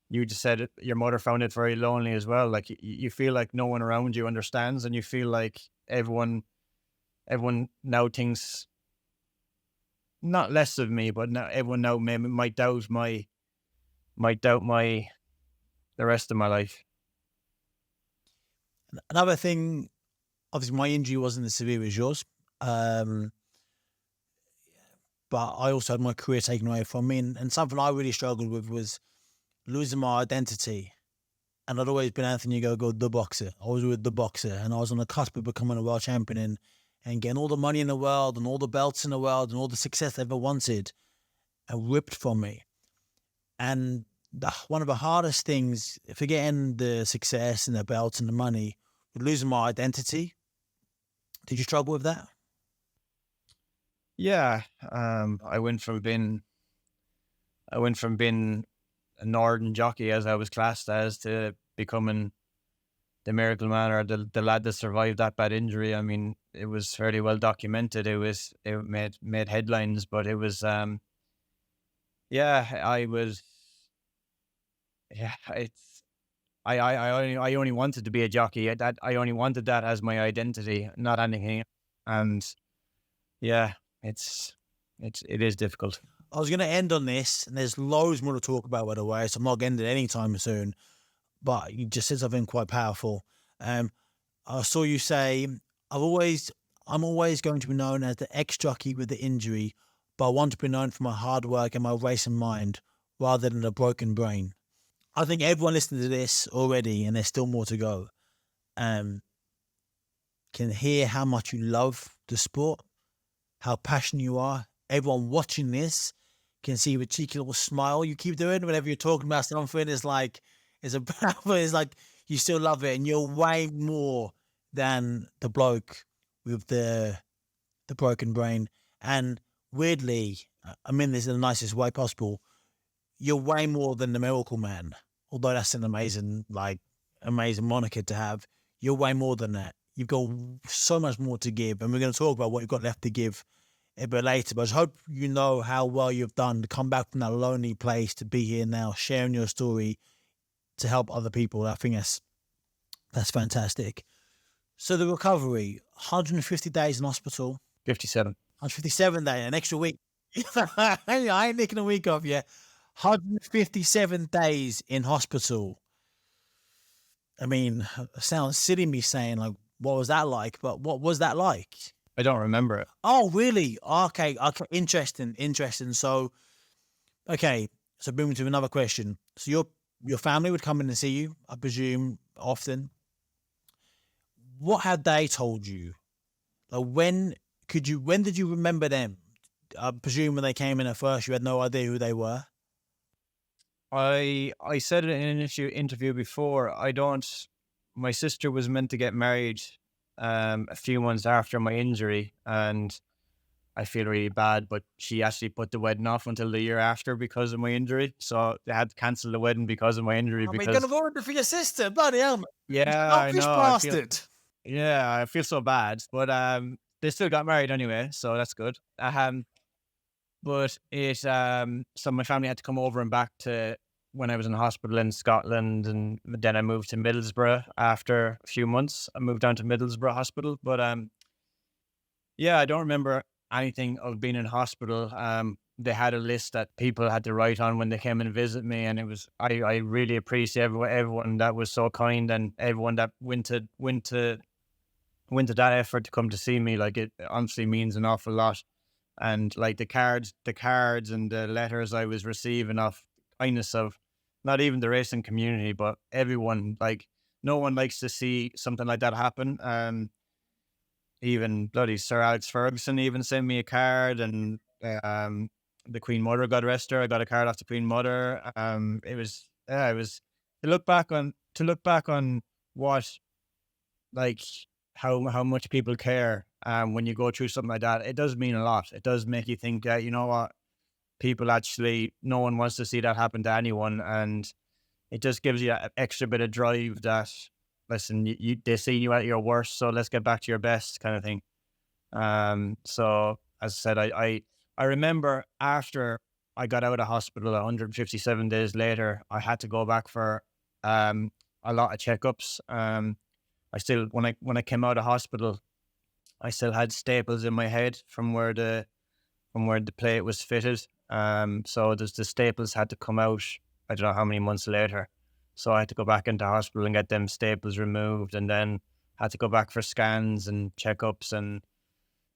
you just said it, your mother found it very lonely as well. Like you feel like no one around you understands, and you feel like everyone now thinks not less of me, but now everyone now might doubt the rest of my life. another thing. Obviously, my injury wasn't as severe as yours, but I also had my career taken away from me. And something I really struggled with was losing my identity. And I'd always been Anthony Ogogo, the boxer. I was with the boxer, and I was on the cusp of becoming a world champion and getting all the money in the world and all the belts in the world and all the success I ever wanted, and ripped from me. And one of the hardest things, forgetting the success and the belts and the money, was losing my identity. Did you struggle with that? Yeah, I went from being a northern jockey, as I was classed as, to becoming the miracle man, or the lad that survived that bad injury. I mean, it was fairly well documented. It made headlines, but it was I was it's I only wanted to be a jockey. I only wanted that as my identity, not anything. And yeah, it is difficult. I was going to end on this, and there's loads more to talk about, by the way, so I'm not getting it anytime soon. But you just said something quite powerful. I saw you say, I'm always going to be known as the ex-jockey with the injury, but I want to be known for my hard work and my racing mind rather than a broken brain. I think everyone listening to this already, and there's still more to go, can hear how much you love the sport, how passionate you are. Everyone watching this can see the cheeky little smile you keep doing whenever you're talking about something. It's like you still love it, and you're way more than the bloke with the broken brain. And weirdly, I mean this in the nicest way possible, you're way more than the miracle man. Although that's an amazing moniker to have, you're way more than that. You've got so much more to give, and we're going to talk about what you've got left to give a bit later. But I just hope you know how well you've done to come back from that lonely place to be here now, sharing your story to help other people. I think that's fantastic. So the recovery, 150 days in hospital. 57. 157 days, an extra week. I ain't taking a week off yet. 157 days in hospital. I mean, it sounds silly me saying, like, what was that like? But what was that like? I don't remember it. Oh, really? Okay, okay, interesting. So, okay, so moving to another question. So your family would come in and see you, I presume, often. What had they told you? Like when did you remember them? I presume when they came in at first, you had no idea who they were. I said it in an interview before. I don't. My sister was meant to get married a few months after my injury, and I feel really bad, but she actually put the wedding off until the year after because of my injury. So they had to cancel the wedding because of my injury. I mean, gonna Because ruin it for your sister, bloody hell, man. You yeah, I selfish know. bastard. I feel so bad, but they still got married anyway, so that's good. But so my family had to come over and back to when I was in hospital in Scotland, and then I moved to Middlesbrough after a few months. I moved down to Middlesbrough Hospital, but yeah, I don't remember anything of being in hospital. They had a list that people had to write on when they came and visit me, and it was I really appreciate everyone that was so kind and everyone that went to that effort to come to see me. Like, it honestly means an awful lot. And like the cards and the letters I was receiving of kindness of not even the racing community, but everyone. Like, no one likes to see something like that happen. Even bloody Sir Alex Ferguson even sent me a card, and the Queen Mother, God rest her, I got a card off the Queen Mother. It was to look back on what, like, how much people care when you go through something like that. It does mean a lot. It does make you think that, you know what, people actually, no one wants to see that happen to anyone, and it just gives you an extra bit of drive that, listen, they see you at your worst, so let's get back to your best, kind of thing. So as I said, I remember after I got out of hospital 157 days later, I had to go back for a lot of checkups. I still, when I came out of hospital, I still had staples in my head from where the plate was fitted. So the staples had to come out. I don't know how many months later. So I had to go back into hospital and get them staples removed, and then had to go back for scans and checkups. And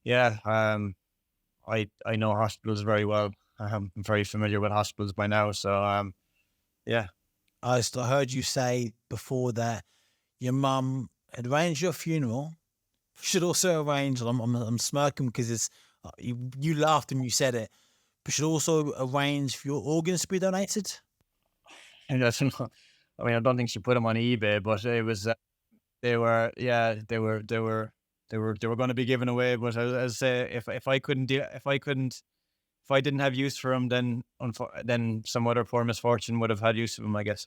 yeah, I know hospitals very well. I'm very familiar with hospitals by now. So yeah. I heard you say before that your mum had arranged your funeral. Should also arrange. I'm smirking because it's you laughed when you said it. But should also arrange for your organs to be donated. And that's I mean, I don't think she put them on eBay, but it was they were, yeah, they were going to be given away. But as I say, if I couldn't do, if I didn't have use for them, then some other poor misfortune would have had use of them, I guess.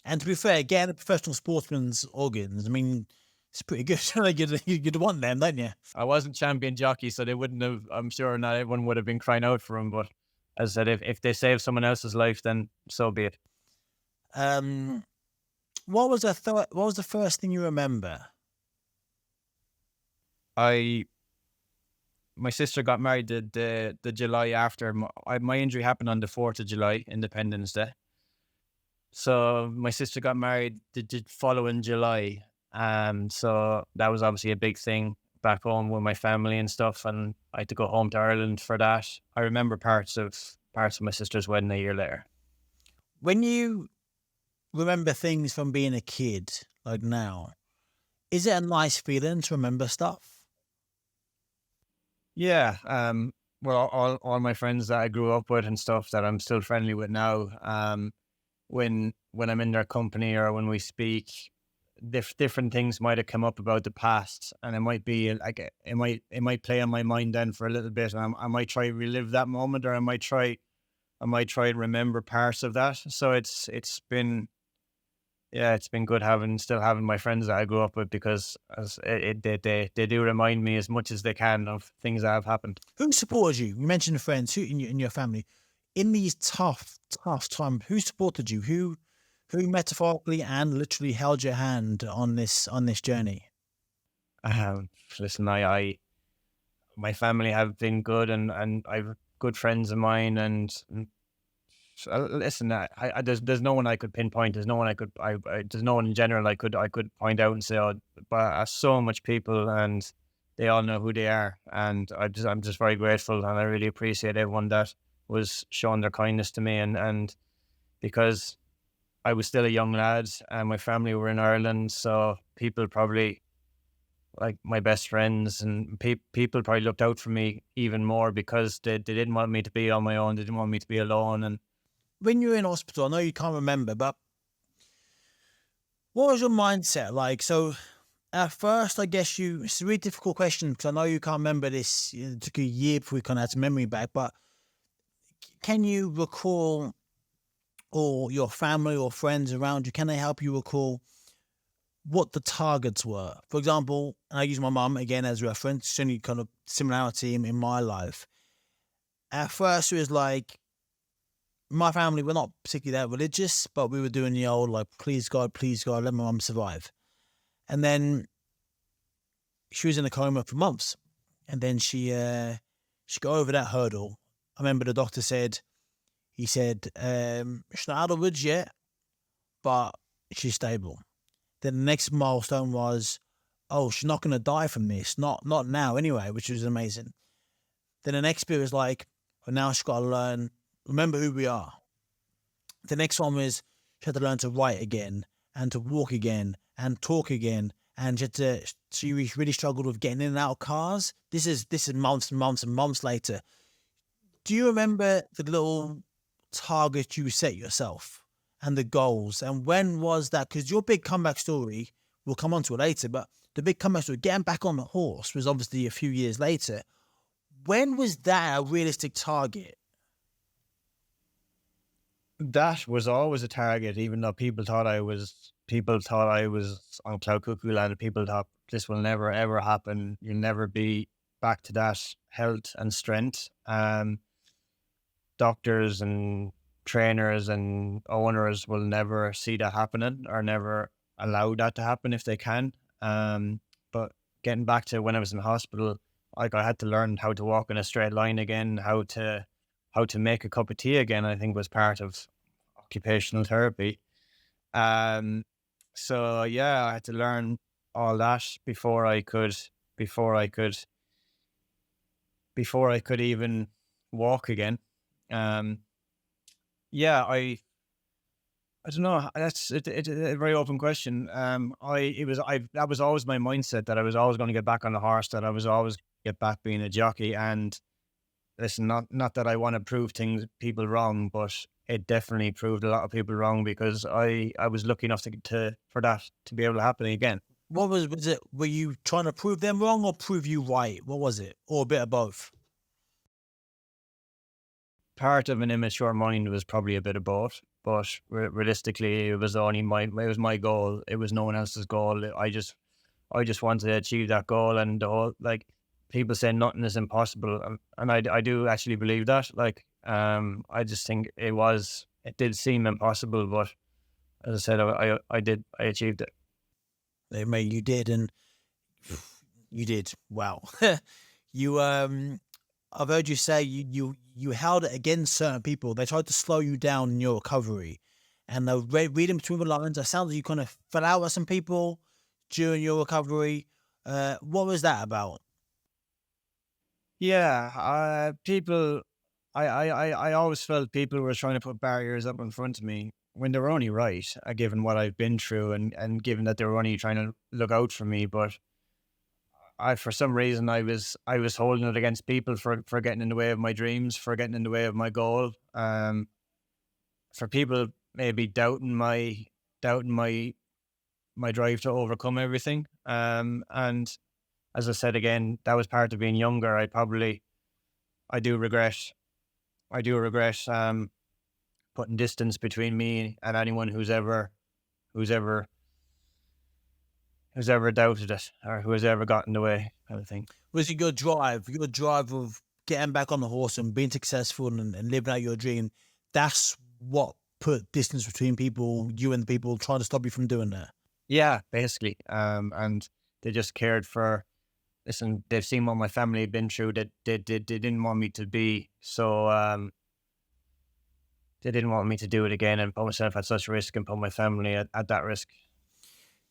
And to be fair, getting a professional sportsman's organs, I mean, it's pretty good. Like you'd want them, don't you? I wasn't champion jockey, so they wouldn't have. I'm sure not everyone would have been crying out for him. But as I said, if they save someone else's life, then so be it. Um, what was what was the first thing you remember? I My sister got married the July after my injury happened on the 4th of July, Independence Day. So my sister got married the following July. So that was obviously a big thing back home with my family and stuff, and I had to go home to Ireland for that. I remember parts of my sister's wedding a year later. When you remember things from being a kid, like now, is it a nice feeling to remember stuff? Yeah. Well, all my friends that I grew up with and stuff that I'm still friendly with now. When I'm in their company or when we speak, different things might have come up about the past, and it might be like it might play on my mind then for a little bit, and I might try relive that moment, or I might try and remember parts of that. So it's been, yeah, it's been good still having my friends that I grew up with, because they do remind me as much as they can of things that have happened. Who supported you? You mentioned friends. Who in your family in these tough times? Who supported you? Who metaphorically and literally held your hand on this journey? Um, Listen, my family have been good, and I've good friends of mine, and listen, there's no one I could pinpoint. There's no one there's no one in general I could point out and say, oh, but so much people, and they all know who they are. And I'm just very grateful, and I really appreciate everyone that was showing their kindness to me. And because I was still a young lad and my family were in Ireland, so people probably, like my best friends and people probably looked out for me even more because they didn't want me to be on my own. They didn't want me to be alone. And When you were in hospital, I know you can't remember, but what was your mindset like? So at first, I guess it's a really difficult question because I know you can't remember this. It took a year before we kind of had some memory back, but can you recall, or your family or friends around you, can they help you recall what the targets were? For example, and I use my mum again as reference, it's only kind of similarity in my life. At first, it was like, my family, we're not particularly that religious, but we were doing the old, like, please God, let my mum survive. And then she was in a coma for months. And then she got over that hurdle. I remember the doctor said, she's not out of the woods yet, but she's stable. Then the next milestone was, oh, she's not going to die from this. Not now anyway, which was amazing. Then the next bit was like, well, now she's got to learn, remember who we are. The next one was she had to learn to write again and to walk again and talk again. And she really struggled with getting in and out of cars. This is months and months and months later. Do you remember the little target you set yourself and the goals? And when was that? Because your big comeback story, we'll come on to it later, but the big comeback story, getting back on the horse, was obviously a few years later. When was that a realistic target? that was always a target, even though people thought I was on cloud cuckoo land. People thought this will never ever happen. You'll never be back to that health and strength. Doctors and trainers and owners will never see that happening or never allow that to happen if they can. But getting back to when I was in hospital, like I had to learn how to walk in a straight line again, how to make a cup of tea again, I think was part of occupational therapy. Um, so yeah, I had to learn all that before I could before I could even walk again. Um, yeah, I don't know. It's a very open question. That was always my mindset, that I was always going to get back on the horse, that I was always get back being a jockey. And listen, not that I want to prove people wrong, but it definitely proved a lot of people wrong, because I was lucky enough for that to be able to happen again. What was it? Were you trying to prove them wrong or prove you right? What was it? Or a bit of both? Part of an immature mind was probably a bit of both, but realistically, it was my goal. It was no one else's goal. I just wanted to achieve that goal, and the whole, like, people say nothing is impossible, and I do actually believe that. Like, I just think it did seem impossible, but as I said, I achieved it. They made you did, and you did. Wow. You I've heard you say you held it against certain people. They tried to slow you down in your recovery, and reading between the lines, it sounds like you kind of fell out with some people during your recovery. What was that about? Yeah, people. I always felt people were trying to put barriers up in front of me when they were only right, given what I've been through, and given that they were only trying to look out for me. But for some reason, I was holding it against people for getting in the way of my dreams, for getting in the way of my goal. For people maybe doubting my drive to overcome everything. And as I said again, that was part of being younger. I do regret putting distance between me and anyone who's ever doubted it, or who has ever gotten in the way, kind of thing. Was it your drive of getting back on the horse and being successful and living out your dream? That's what put distance between people, you and the people trying to stop you from doing that. Yeah, basically. And they just cared for. Listen, they've seen what my family had been through. That they didn't want me to be so. They didn't want me to do it again and put myself at such risk and put my family at that risk.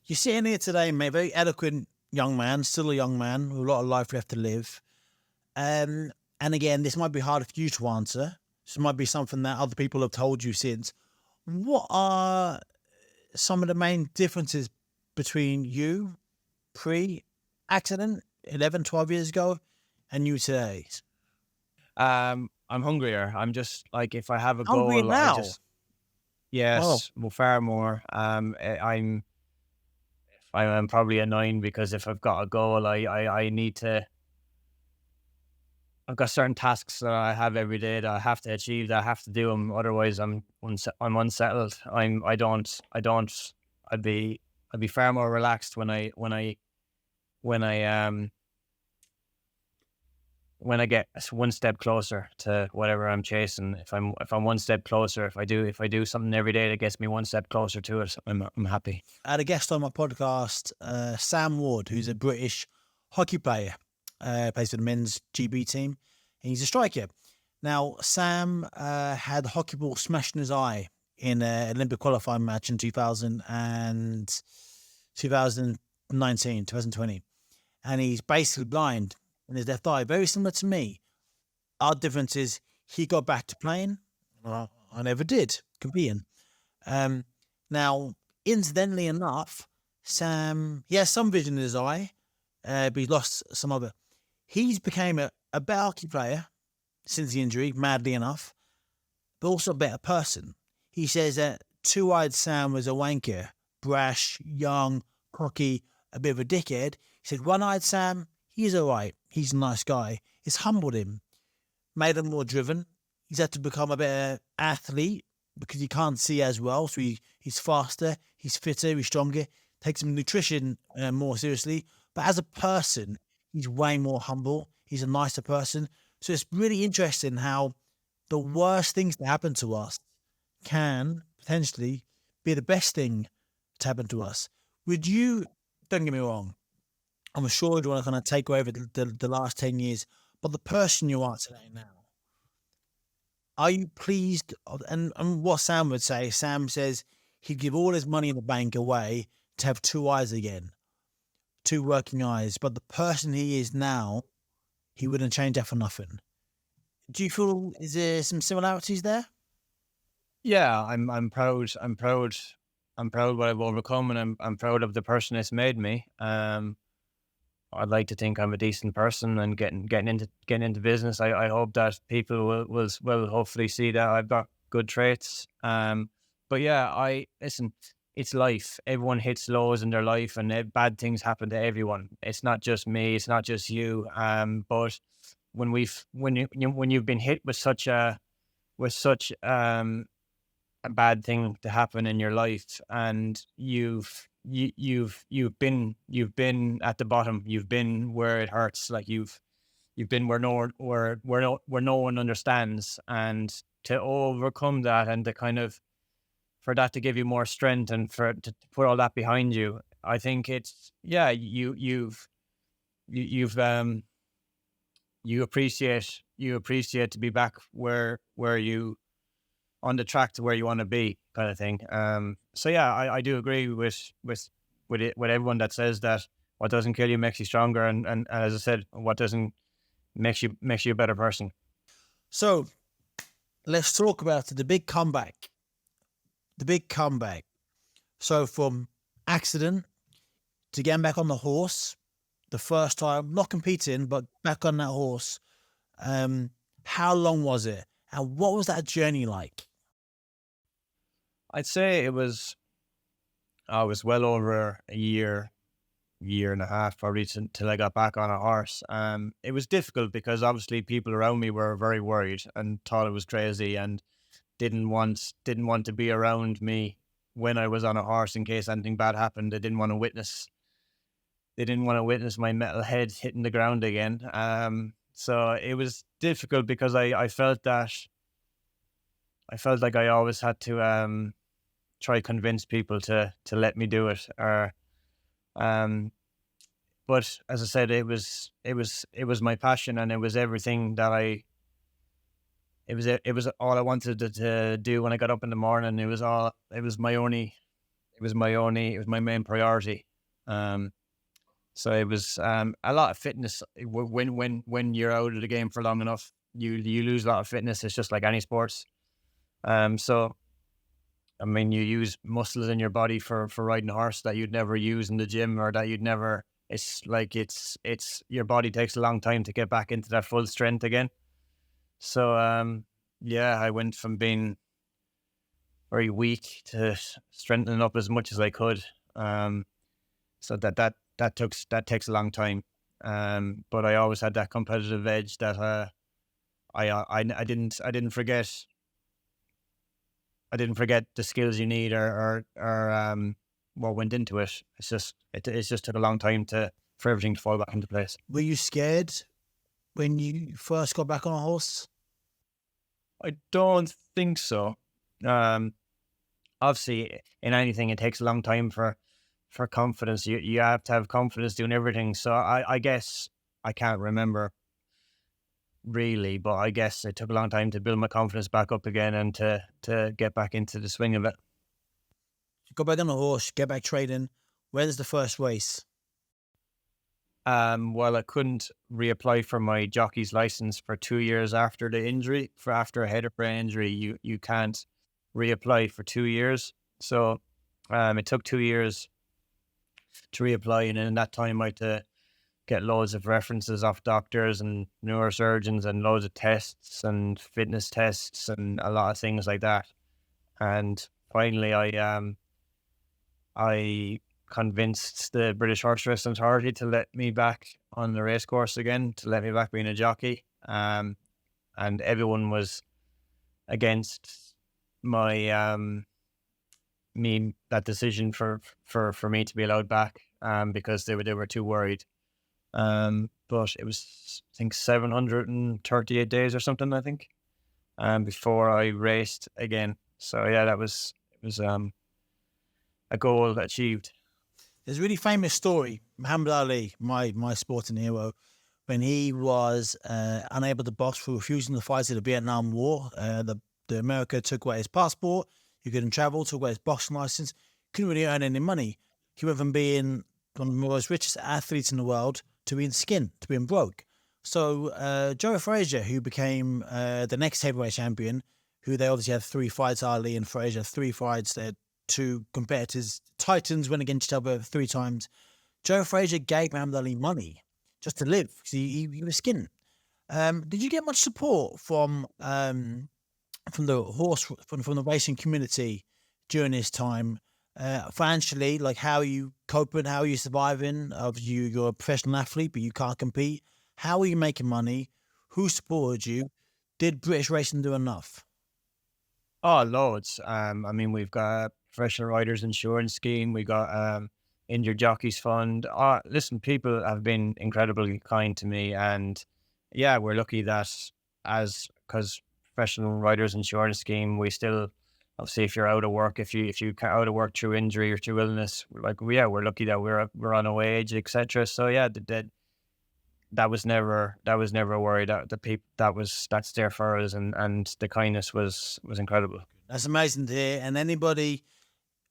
You're sitting here today, mate, very eloquent young man, still a young man with a lot of life left to live. And again, this might be hard for you to answer. This might be something that other people have told you since. What are some of the main differences between you pre-accident 11, 12 years ago and you today? I'm hungrier. I'm just like, if I have a Hungry goal, I now. just, Oh, yes, well, far more. I'm probably annoying because if I've got a goal, I need to. I've got certain tasks that I have every day that I have to achieve. That I have to do them. Otherwise, I'm unsettled. I don't. I'd be I'd be far more relaxed when I when I get one step closer to whatever I'm chasing. If I'm one step closer, if I do something every day that gets me one step closer to it, I'm happy. I had a guest on my podcast, Sam Ward, who's a British hockey player, plays for the men's GB team, and he's a striker. Now, Sam had a hockey ball smashed in his eye in an Olympic qualifying match in 2020, and he's basically blind in his left eye, very similar to me. Our difference is he got back to playing. Well, I never did, competing. Um, Now, incidentally enough, Sam, he has some vision in his eye, but he's lost some of it. He's became a better hockey player since the injury, madly enough, but also a better person. He says that two-eyed Sam was a wanker, brash, young, cocky, a bit of a dickhead. He said one-eyed Sam, he's all right. He's a nice guy. It's humbled him, made him more driven. He's had to become a better athlete because he can't see as well. So he's faster, he's fitter, he's stronger, takes his nutrition more seriously. But as a person, he's way more humble. He's a nicer person. So it's really interesting how the worst things that happen to us can potentially be the best thing to happen to us. Would you, don't get me wrong, I'm sure you want to kind of take over the last 10 years, but the person you are today now, are you pleased? And what Sam would say, Sam says he'd give all his money in the bank away to have two eyes again, two working eyes. But the person he is now, he wouldn't change that for nothing. Do you feel, is there some similarities there? Yeah, I'm proud. I'm proud what I've overcome, and I'm proud of the person it's made me. I'd like to think I'm a decent person, and getting into business. I hope that people will hopefully see that I've got good traits. But yeah, I listen. It's life. Everyone hits lows in their life, and bad things happen to everyone. It's not just me. It's not just you. But when you've been hit with such a bad thing to happen in your life, and you've been at the bottom, you've been where it hurts, like you've been where no one understands, and to overcome that, and to kind of, for that to give you more strength, and for to put all that behind you, I think it's, yeah, you've you appreciate to be back where you, on the track to where you want to be, kind of thing. So yeah, I do agree with everyone that says that what doesn't kill you makes you stronger, and as I said, what doesn't makes you a better person. So let's talk about the big comeback. The big comeback. So from accident to getting back on the horse, the first time, not competing, but back on that horse. How long was it? And what was that journey like? I'd say I was well over a year and a half, probably, till I got back on a horse. It was difficult because obviously people around me were very worried and thought it was crazy, and didn't want to be around me when I was on a horse in case anything bad happened. They didn't want to witness my metal head hitting the ground again. So it was difficult because I felt like I always had to try convince people to let me do it. Or but as I said, it was my passion, and it was everything that it was all I wanted to do when I got up in the morning. It was my main priority. So it was a lot of fitness. When you're out of the game for long enough, you lose a lot of fitness. It's just like any sports. So I mean, you use muscles in your body for riding a horse that you'd never use in the gym, or that you'd never. It's like it's your body takes a long time to get back into that full strength again. So yeah, I went from being very weak to strengthening up as much as I could. So that takes a long time. But I always had that competitive edge that I didn't forget. I didn't forget the skills you need, or what went into it. It just took a long time for everything to fall back into place. Were you scared when you first got back on a horse? I don't think so. Obviously, in anything, it takes a long time for confidence. You have to have confidence doing everything. So I guess I can't remember really, but I guess it took a long time to build my confidence back up again and to get back into the swing of it. You go back on a horse, get back trading. When's the first race? Well, I couldn't reapply for my jockey's license for 2 years after the injury. For after a head or brain injury, you can't reapply for 2 years. So it took 2 years to reapply, and in that time I had to get loads of references off doctors and neurosurgeons and loads of tests and fitness tests and a lot of things like that. And finally, I convinced the British Horse Racing Authority to let me back on the race course again, to let me back being a jockey. And everyone was against my that decision for me to be allowed back, because they were too worried. But it was, I think, 738 days or something, I think, before I raced again. So yeah, it was a goal achieved. There's a really famous story, Muhammad Ali, my sporting hero, when he was unable to box for refusing to fight in the Vietnam War. The America took away his passport. He couldn't travel, took away his boxing license, couldn't really earn any money. He went from being one of the most richest athletes in the world to being skint, to being broke. So Joe Frazier, who became the next heavyweight champion, who they obviously had 3 fights, Ali and Frazier, 3 fights. They had 2 competitors. Titans went against each other 3 times. Joe Frazier gave Muhammad Ali money just to live because he was skint. Did you get much support from the horse, from the racing community during this time? Financially, like, how are you coping? How are you surviving? You're a professional athlete, but you can't compete. How are you making money? Who supported you? Did British racing do enough? Oh, loads. I mean, we've got professional riders insurance scheme. We got injured jockeys fund. Listen, people have been incredibly kind to me, and yeah, we're lucky that because professional riders insurance scheme, we still, obviously, if you're out of work, if you out of work through injury or through illness, we're lucky that we're on a wage, etc. So yeah, that was never a worry. That's there for us, and the kindness was incredible. That's amazing to hear. And anybody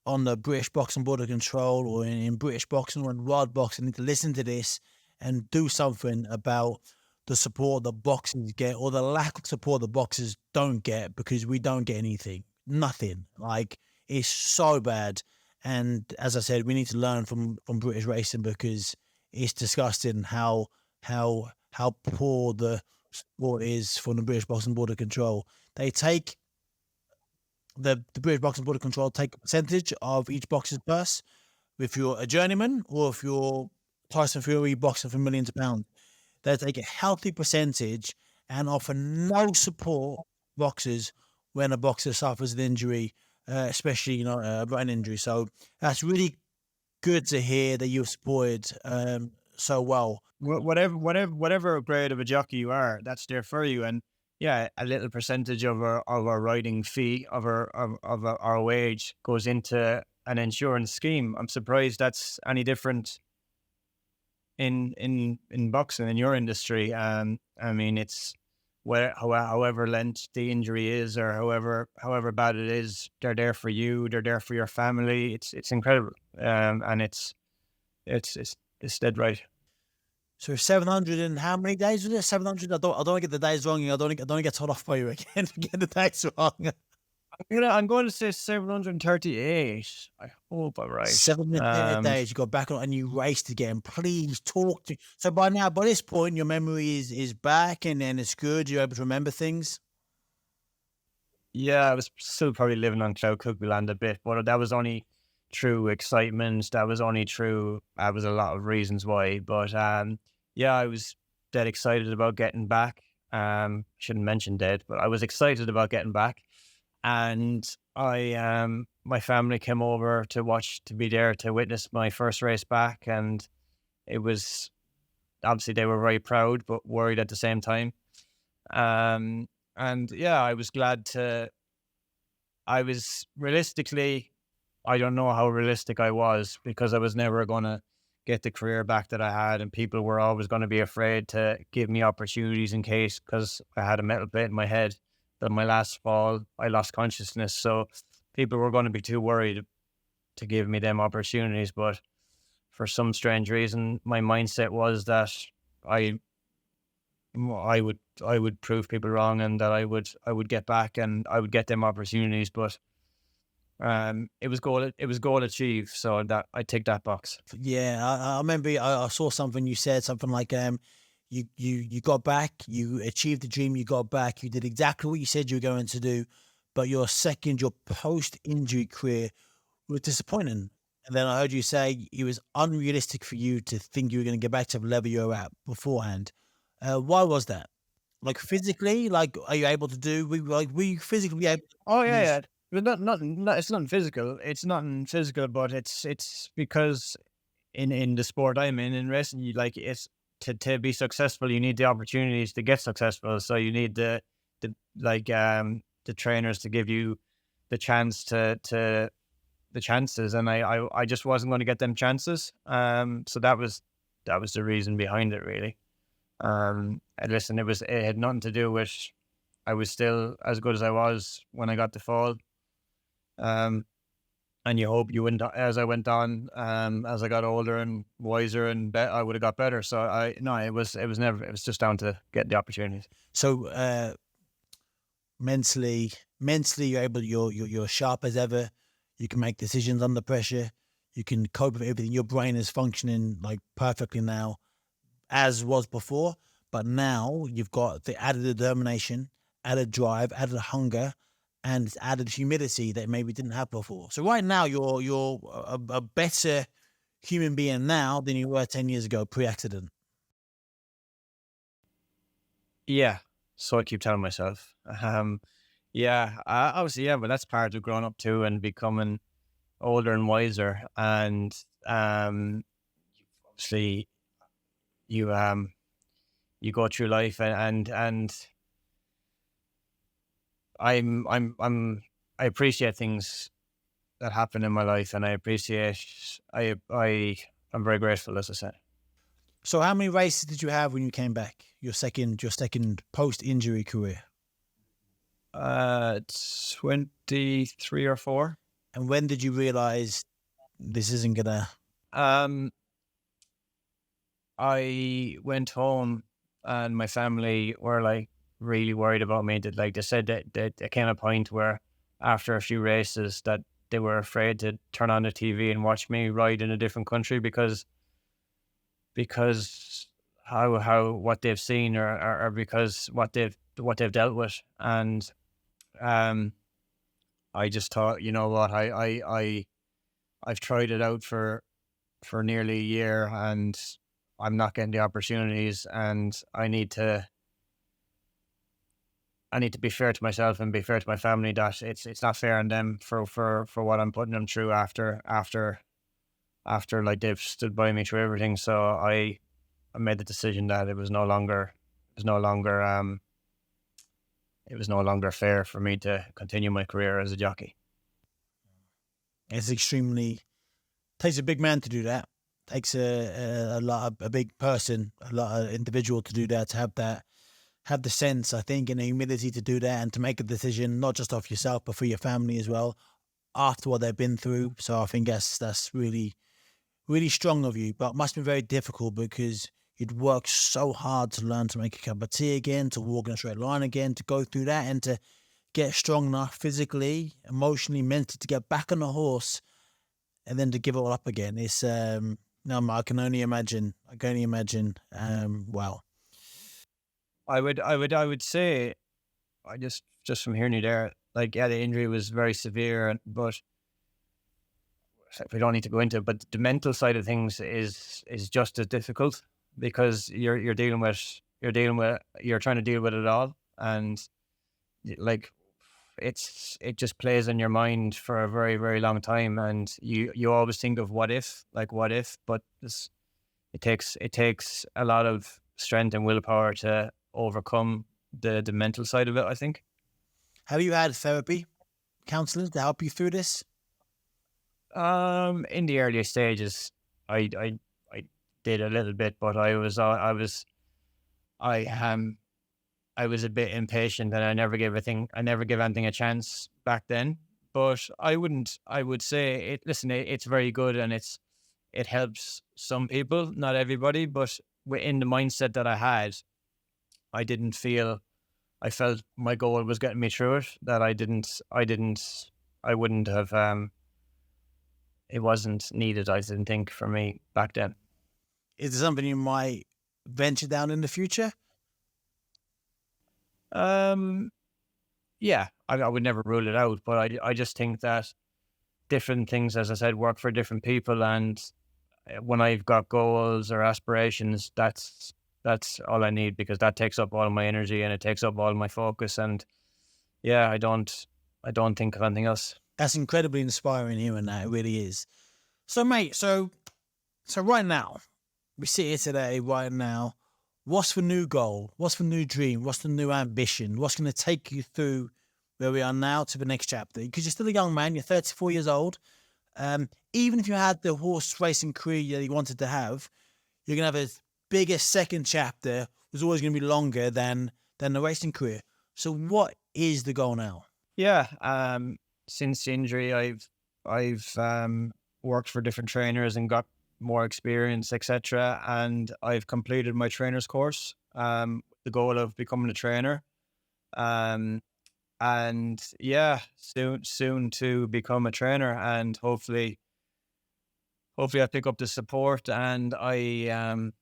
on the British Boxing Board of Control or in British boxing or in world boxing need to listen to this and do something about the support the boxers get, or the lack of support the boxers don't get, because we don't get anything. Nothing. Like, it's so bad. And as I said, we need to learn from British racing, because it's disgusting how poor the sport is from the British Boxing Board of Control. They take the British Boxing Board of Control take a percentage of each boxer's purse. If you're a journeyman or if you're Tyson Fury boxing for millions of pounds, they take a healthy percentage and offer no support to boxers when a boxer suffers an injury, especially a brain injury. So that's really good to hear that you've supported so well. Whatever grade of a jockey you are, that's there for you. And yeah, a little percentage of our riding fee, of our wage, goes into an insurance scheme. I'm surprised that's any different in boxing, in your industry. I mean, it's however length the injury is, or however bad it is, they're there for you. They're there for your family. It's incredible, and it's it's dead right. So 700 and how many days was it? 700. I don't get the days wrong. I don't get told off by you again. Get the days wrong. I'm going to say 738. I hope I'm right. 7 days. You got back on and you raced again. Please talk to. So by this point, your memory is back and it's good. You're able to remember things. Yeah, I was still probably living on cloud cuckoo land a bit, but that was only through excitement. That was only through. That was a lot of reasons why. But yeah, I was dead excited about getting back. Shouldn't mention dead, but I was excited about getting back. And my family came over to be there to witness my first race back. And it was, obviously they were very proud, but worried at the same time. And yeah, I was realistically, I don't know how realistic I was, because I was never going to get the career back that I had. And people were always going to be afraid to give me opportunities in case, because I had a metal plate in my head. That my last fall, I lost consciousness. So people were going to be too worried to give me them opportunities. But for some strange reason, my mindset was that I would prove people wrong, and that I would get back and I would get them opportunities. But it was goal achieved. So that I tick that box. Yeah, I remember I saw something you said, something like you got back, you achieved the dream, you got back, you did exactly what you said you were going to do, but your post-injury career was disappointing. And then I heard you say it was unrealistic for you to think you were going to get back to the level you were at beforehand. Why was that? Like physically, like are you able to do? Were you physically able? Oh yeah. But it's nothing physical. It's nothing physical, but it's because in the sport I'm in wrestling, you like it's to be successful, you need the opportunities to get successful. So you need the trainers to give you the chance to the chances, and I just wasn't going to get them chances. So that was the reason behind it, really. And listen, it had nothing to do with I was still as good as I was when I got the fall. And you hope as I went on, as I got older and wiser, and I would have got better. So it was just down to get the opportunities. So mentally, you're sharp as ever. You can make decisions under pressure. You can cope with everything. Your brain is functioning like perfectly now, as was before. But now you've got the added determination, added drive, added hunger, and added humility that maybe didn't have before. So right now you're a better human being now than you were 10 years ago pre-accident. Yeah. So I keep telling myself. Yeah, obviously, yeah, but that's part of growing up too, and becoming older and wiser. And obviously, you go through life, and I appreciate things that happen in my life, and I'm very grateful, as I said. So how many races did you have when you came back? Your second post-injury career? 23 or 4. And when did you realize this isn't gonna? I went home, and my family were like really worried about me. That they said that there came a point where after a few races that they were afraid to turn on the TV and watch me ride in a different country because how what they've seen, or because what they've dealt with. And I just thought, you know what, I've tried it out for nearly a year, and I'm not getting the opportunities, and I need to be fair to myself and be fair to my family, that it's not fair on them for what I'm putting them through after like they've stood by me through everything. So I made the decision that it was no longer fair for me to continue my career as a jockey. It's takes a big man to do that. Takes a big person, a lot of individual to do that, to have the sense, I think, and the humility to do that, and to make a decision not just off yourself but for your family as well after what they've been through. So I think that's really Really strong of you, but must be very difficult because you'd work so hard to learn to make a cup of tea again, to walk in a straight line again, to go through that and to get strong enough physically, emotionally, mentally to get back on the horse and then to give it all up again. It's no, I can only imagine. I can only imagine. Wow. I would say, I just from hearing you there, like, yeah, the injury was very severe, but we don't need to go into it. But the mental side of things is just as difficult because you're trying to deal with it all, and like it just plays in your mind for a very very long time, and you always think of what if, but it takes a lot of strength and willpower to overcome the mental side of it, I think. Have you had therapy, counselors to help you through this? In the earlier stages, I did a little bit, but I I was a bit impatient, and I never gave anything a chance back then. But I would say it. Listen, it's very good, and it helps some people, not everybody. But in the mindset that I had, I didn't feel. I felt my goal was getting me through it. That I wouldn't have. It wasn't needed, I didn't think, for me back then. Is there something you might venture down in the future? Um, yeah, I would never rule it out, but I just think that different things, as I said, work for different people, and when I've got goals or aspirations, that's all I need, because that takes up all my energy and it takes up all my focus, and yeah, I don't think of anything else. That's incredibly inspiring hearing that. It really is. So, mate, so right now, we sit here today, right now. What's the new goal? What's the new dream? What's the new ambition? What's going to take you through where we are now to the next chapter? Because you're still a young man, you're 34 years old. Even if you had the horse racing career that you wanted to have, you're going to have a bigger second chapter, was always going to be longer than the racing career. So what is the goal now? Yeah, since the injury, I've worked for different trainers and got more experience, etc. And I've completed my trainer's course. The goal of becoming a trainer. Um, and yeah, soon to become a trainer, and hopefully I pick up the support, and I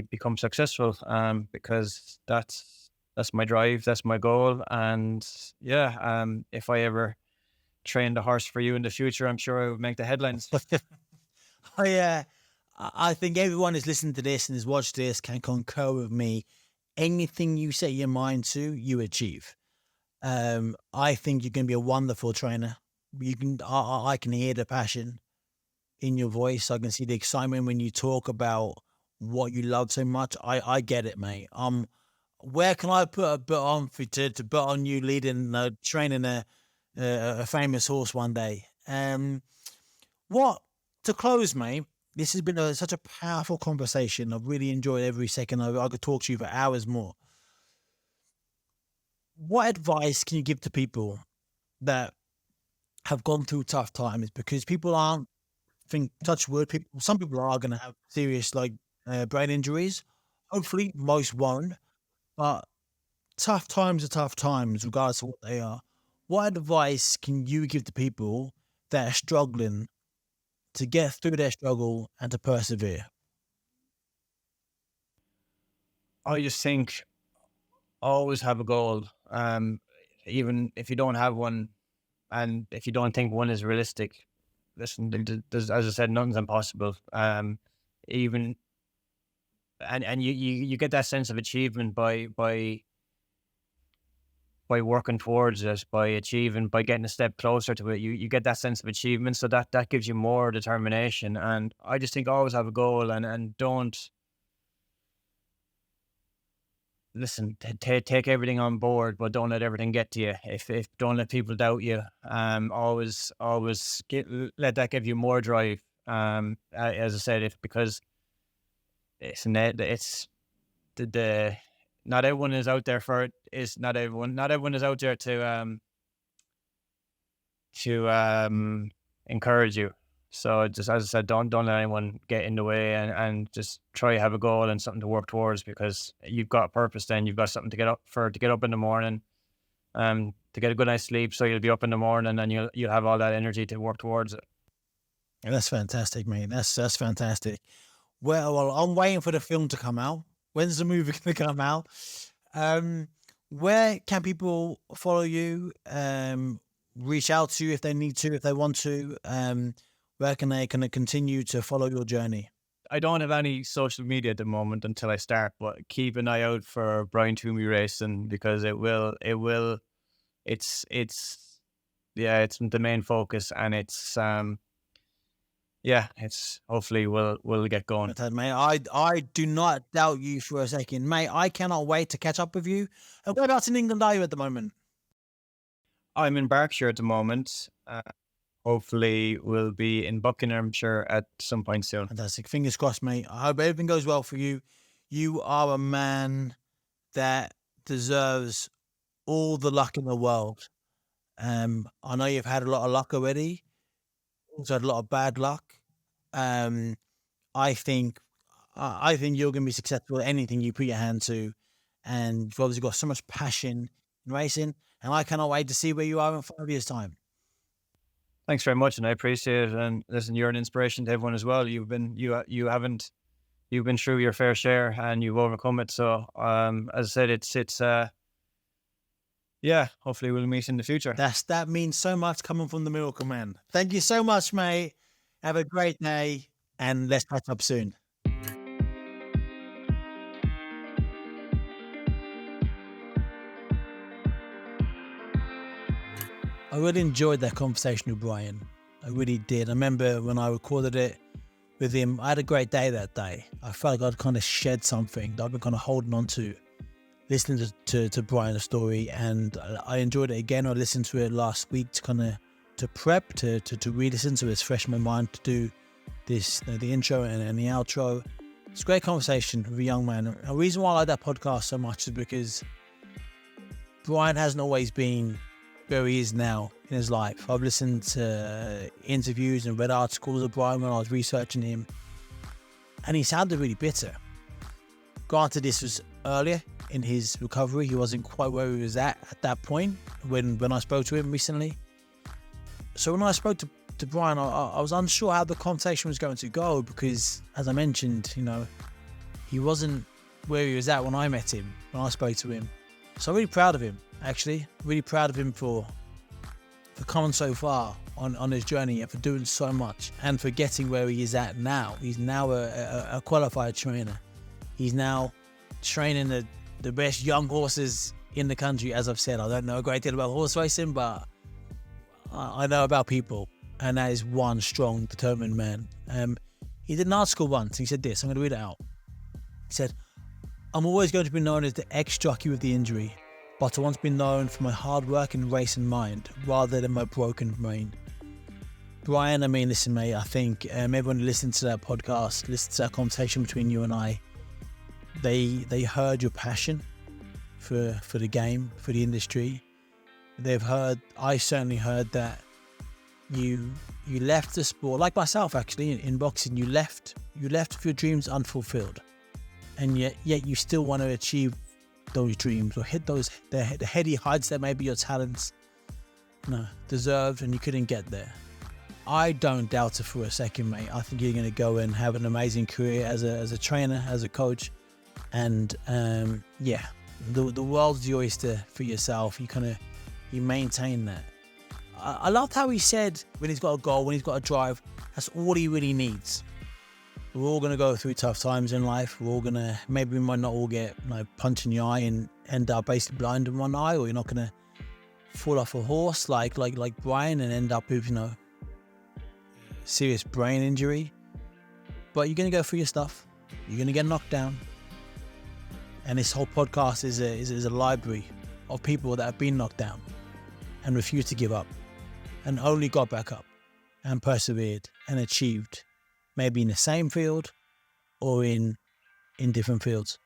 become successful. Because that's my drive, that's my goal, and yeah, if I ever trained a horse for you in the future, I'm sure I would make the headlines. I I think everyone who's listened to this and has watched this can concur with me. Anything you set your mind to, you achieve. I think you're going to be a wonderful trainer. I can hear the passion in your voice. I can see the excitement when you talk about what you love so much. I get it, mate. Where can I put a bet on for to bet on you leading, training a famous horse one day? What to close, mate? This has been such a powerful conversation. I've really enjoyed every second of it. I could talk to you for hours more. What advice can you give to people that have gone through tough times? Because people aren't, think touch wood, people, some people are going to have serious brain injuries. Hopefully, most won't. But tough times are tough times, regardless of what they are. What advice can you give to people that are struggling to get through their struggle and to persevere? I just think always have a goal. Even if you don't have one, and if you don't think one is realistic, listen, there's, as I said, nothing's impossible. Even and you get that sense of achievement by working towards it, by achieving, by getting a step closer to it. You get that sense of achievement, so that gives you more determination. And I just think always have a goal, and don't listen. Take everything on board, but don't let everything get to you. If don't let people doubt you. Always let that give you more drive. As I said, if because it's the not everyone is out there for it. Is not everyone is out there to encourage you. So just as I said, don't let anyone get in the way, and just try to have a goal and something to work towards, because you've got a purpose. Then you've got something to get up in the morning, to get a good night's sleep. So you'll be up in the morning and you'll have all that energy to work towards it. And that's fantastic, mate. That's fantastic. Well, I'm waiting for the film to come out. When's the movie going to come out? Where can people follow you? Reach out to you if they need to, if they want to. Where can they continue to follow your journey? I don't have any social media at the moment until I start, but keep an eye out for Brian Toomey Racing, because it's the main focus, and it's hopefully we'll get going. Mate, I do not doubt you for a second, mate. I cannot wait to catch up with you. And whereabouts in England are you at the moment? I'm in Berkshire at the moment. Hopefully we'll be in Buckinghamshire at some point soon. Fantastic. Fingers crossed, mate. I hope everything goes well for you. You are a man that deserves all the luck in the world. I know you've had a lot of luck already. Also had a lot of bad luck. I think you're going to be successful at anything you put your hand to, and you've obviously got so much passion in racing, and I cannot wait to see where you are in 5 years' time. Thanks very much, and I appreciate it. And listen, you're an inspiration to everyone as well. You've been through your fair share, and you've overcome it. So, as I said, hopefully we'll meet in the future. That means so much coming from the Miracle Man. Thank you so much, mate. Have a great day, and let's catch up soon. I really enjoyed that conversation with Brian. I really did. I remember when I recorded it with him, I had a great day that day. I felt like I'd kind of shed something that I've been kind of holding on to, listening to Brian's story, and I enjoyed it again. I listened to it last week to prep, to re-listen to it. It's fresh in my mind to do this, the intro and the outro. It's a great conversation with a young man. The reason why I like that podcast so much is because Brian hasn't always been where he is now in his life. I've listened to interviews and read articles of Brian when I was researching him, and he sounded really bitter. Granted, this was earlier in his recovery. He wasn't quite where he was at that point when I spoke to him recently. So when I spoke to Brian, I was unsure how the conversation was going to go, because, as I mentioned, he wasn't where he was at when I met him, when I spoke to him. So I'm really proud of him, actually. Really proud of him for coming so far on his journey, and for doing so much, and for getting where he is at now. He's now a qualified trainer. He's now training the best young horses in the country. As I've said, I don't know a great deal about horse racing, but I know about people, and that is one strong, determined man. He did an article once. He said this, I'm going to read it out. He said, "I'm always going to be known as the ex-jockey with the injury, but I want to be known for my hard work and racing mind rather than my broken brain." Brian, listen, mate, I think everyone who listened to that podcast, listened to that conversation between you and I, they heard your passion for the game, for the industry. I certainly heard that you left the sport, like myself actually, in boxing. You left with your dreams unfulfilled, and yet you still want to achieve those dreams, or hit the heady heights that maybe your talents deserved, and you couldn't get there. I don't doubt it for a second, mate. I think you're going to go and have an amazing career as a trainer, as a coach, and the world's the oyster for yourself. You maintain that. I loved how he said when he's got a goal, when he's got a drive, that's all he really needs. We're all going to go through tough times in life. Maybe we might not all get punched in the eye and end up basically blind in one eye, or you're not going to fall off a horse like Brian and end up with serious brain injury. But you're going to go through your stuff. You're going to get knocked down. And this whole podcast is a library of people that have been knocked down and refused to give up, and only got back up and persevered and achieved, maybe in the same field or in different fields.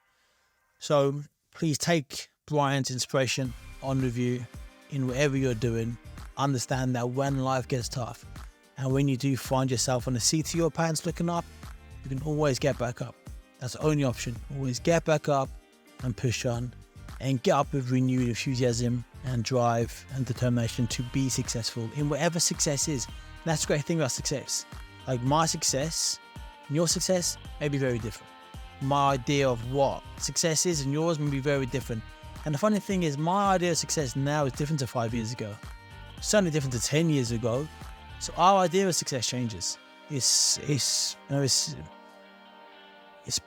So please take Brian's inspiration on with you in whatever you're doing. Understand that when life gets tough And when you do find yourself on the seat of your pants looking up, you can always get back up. That's the only option. Always get back up and push on and get up with renewed enthusiasm and drive and determination to be successful in whatever success is. And that's the great thing about success. Like my success and your success may be very different. My idea of what success is and yours may be very different. And the funny thing is, my idea of success now is different to 5 years ago. Certainly different to 10 years ago. So our idea of success changes. It's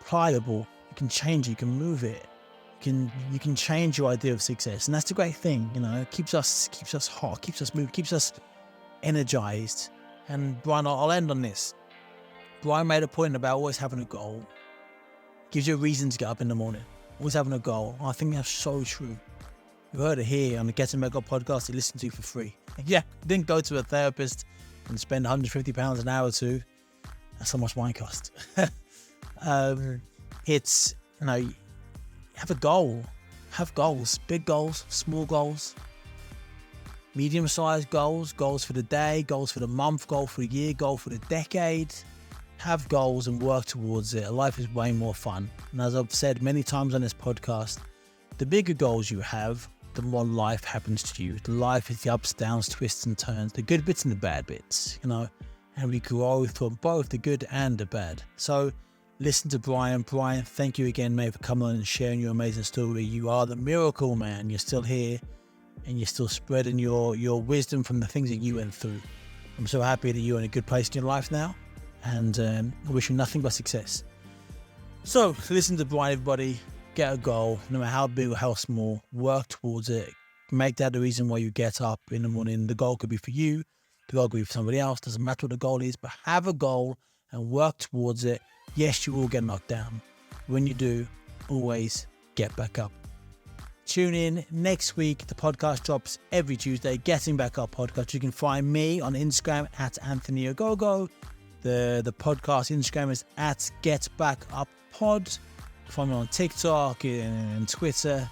pliable. You can change it. You can move it. You can change your idea of success, and that's the great thing. It keeps us hot, keeps us moving, keeps us energized. And Brian, I'll end on this. Brian made a point about always having a goal. Gives you a reason to get up in the morning. Always having a goal. I think that's so true. You heard it here on the Getting Back Up podcast you listen to for free. Yeah, didn't go to a therapist and spend £150 an hour or two. That's how much mine cost. It's, have a goal. Have goals. Big goals, small goals, medium-sized goals, goals for the day, goals for the month, goal for the year, goal for the decade. Have goals and work towards it. Life is way more fun. And as I've said many times on this podcast, the bigger goals you have, the more life happens to you. Life is the ups, downs, twists and turns, the good bits and the bad bits, and we grow from both the good and the bad. So listen to Brian. Brian, thank you again, mate, for coming on and sharing your amazing story. You are the miracle man. You're still here and you're still spreading your wisdom from the things that you went through. I'm so happy that you're in a good place in your life now, and I wish you nothing but success. So listen to Brian, everybody. Get a goal, no matter how big or how small. Work towards it. Make that the reason why you get up in the morning. The goal could be for you. The goal could be for somebody else. Doesn't matter what the goal is, but have a goal and work towards it. Yes, you will get knocked down. When you do, always get back up. Tune in next week. The podcast drops every Tuesday. Getting Back Up podcast. You can find me on Instagram at Anthony Ogogo. The podcast Instagram is at Get Back Up Pod. Find me on TikTok and Twitter.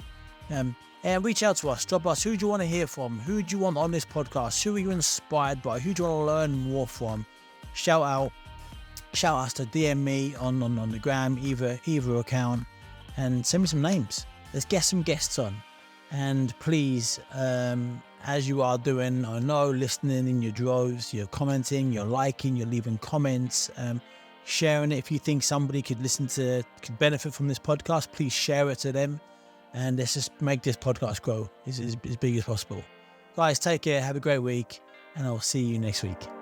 And reach out to us. Drop us. Who do you want to hear from? Who do you want on this podcast? Who are you inspired by? Who do you want to learn more from? Shout us to DM me on the gram, either account, and send me some names. Let's get some guests on. And please, as you are doing, I know, listening in your droves, you're commenting, you're liking, you're leaving comments, sharing it. If you think somebody could benefit from this podcast, please share it to them. And let's just make this podcast grow as big as possible. Guys, take care. Have a great week. And I'll see you next week.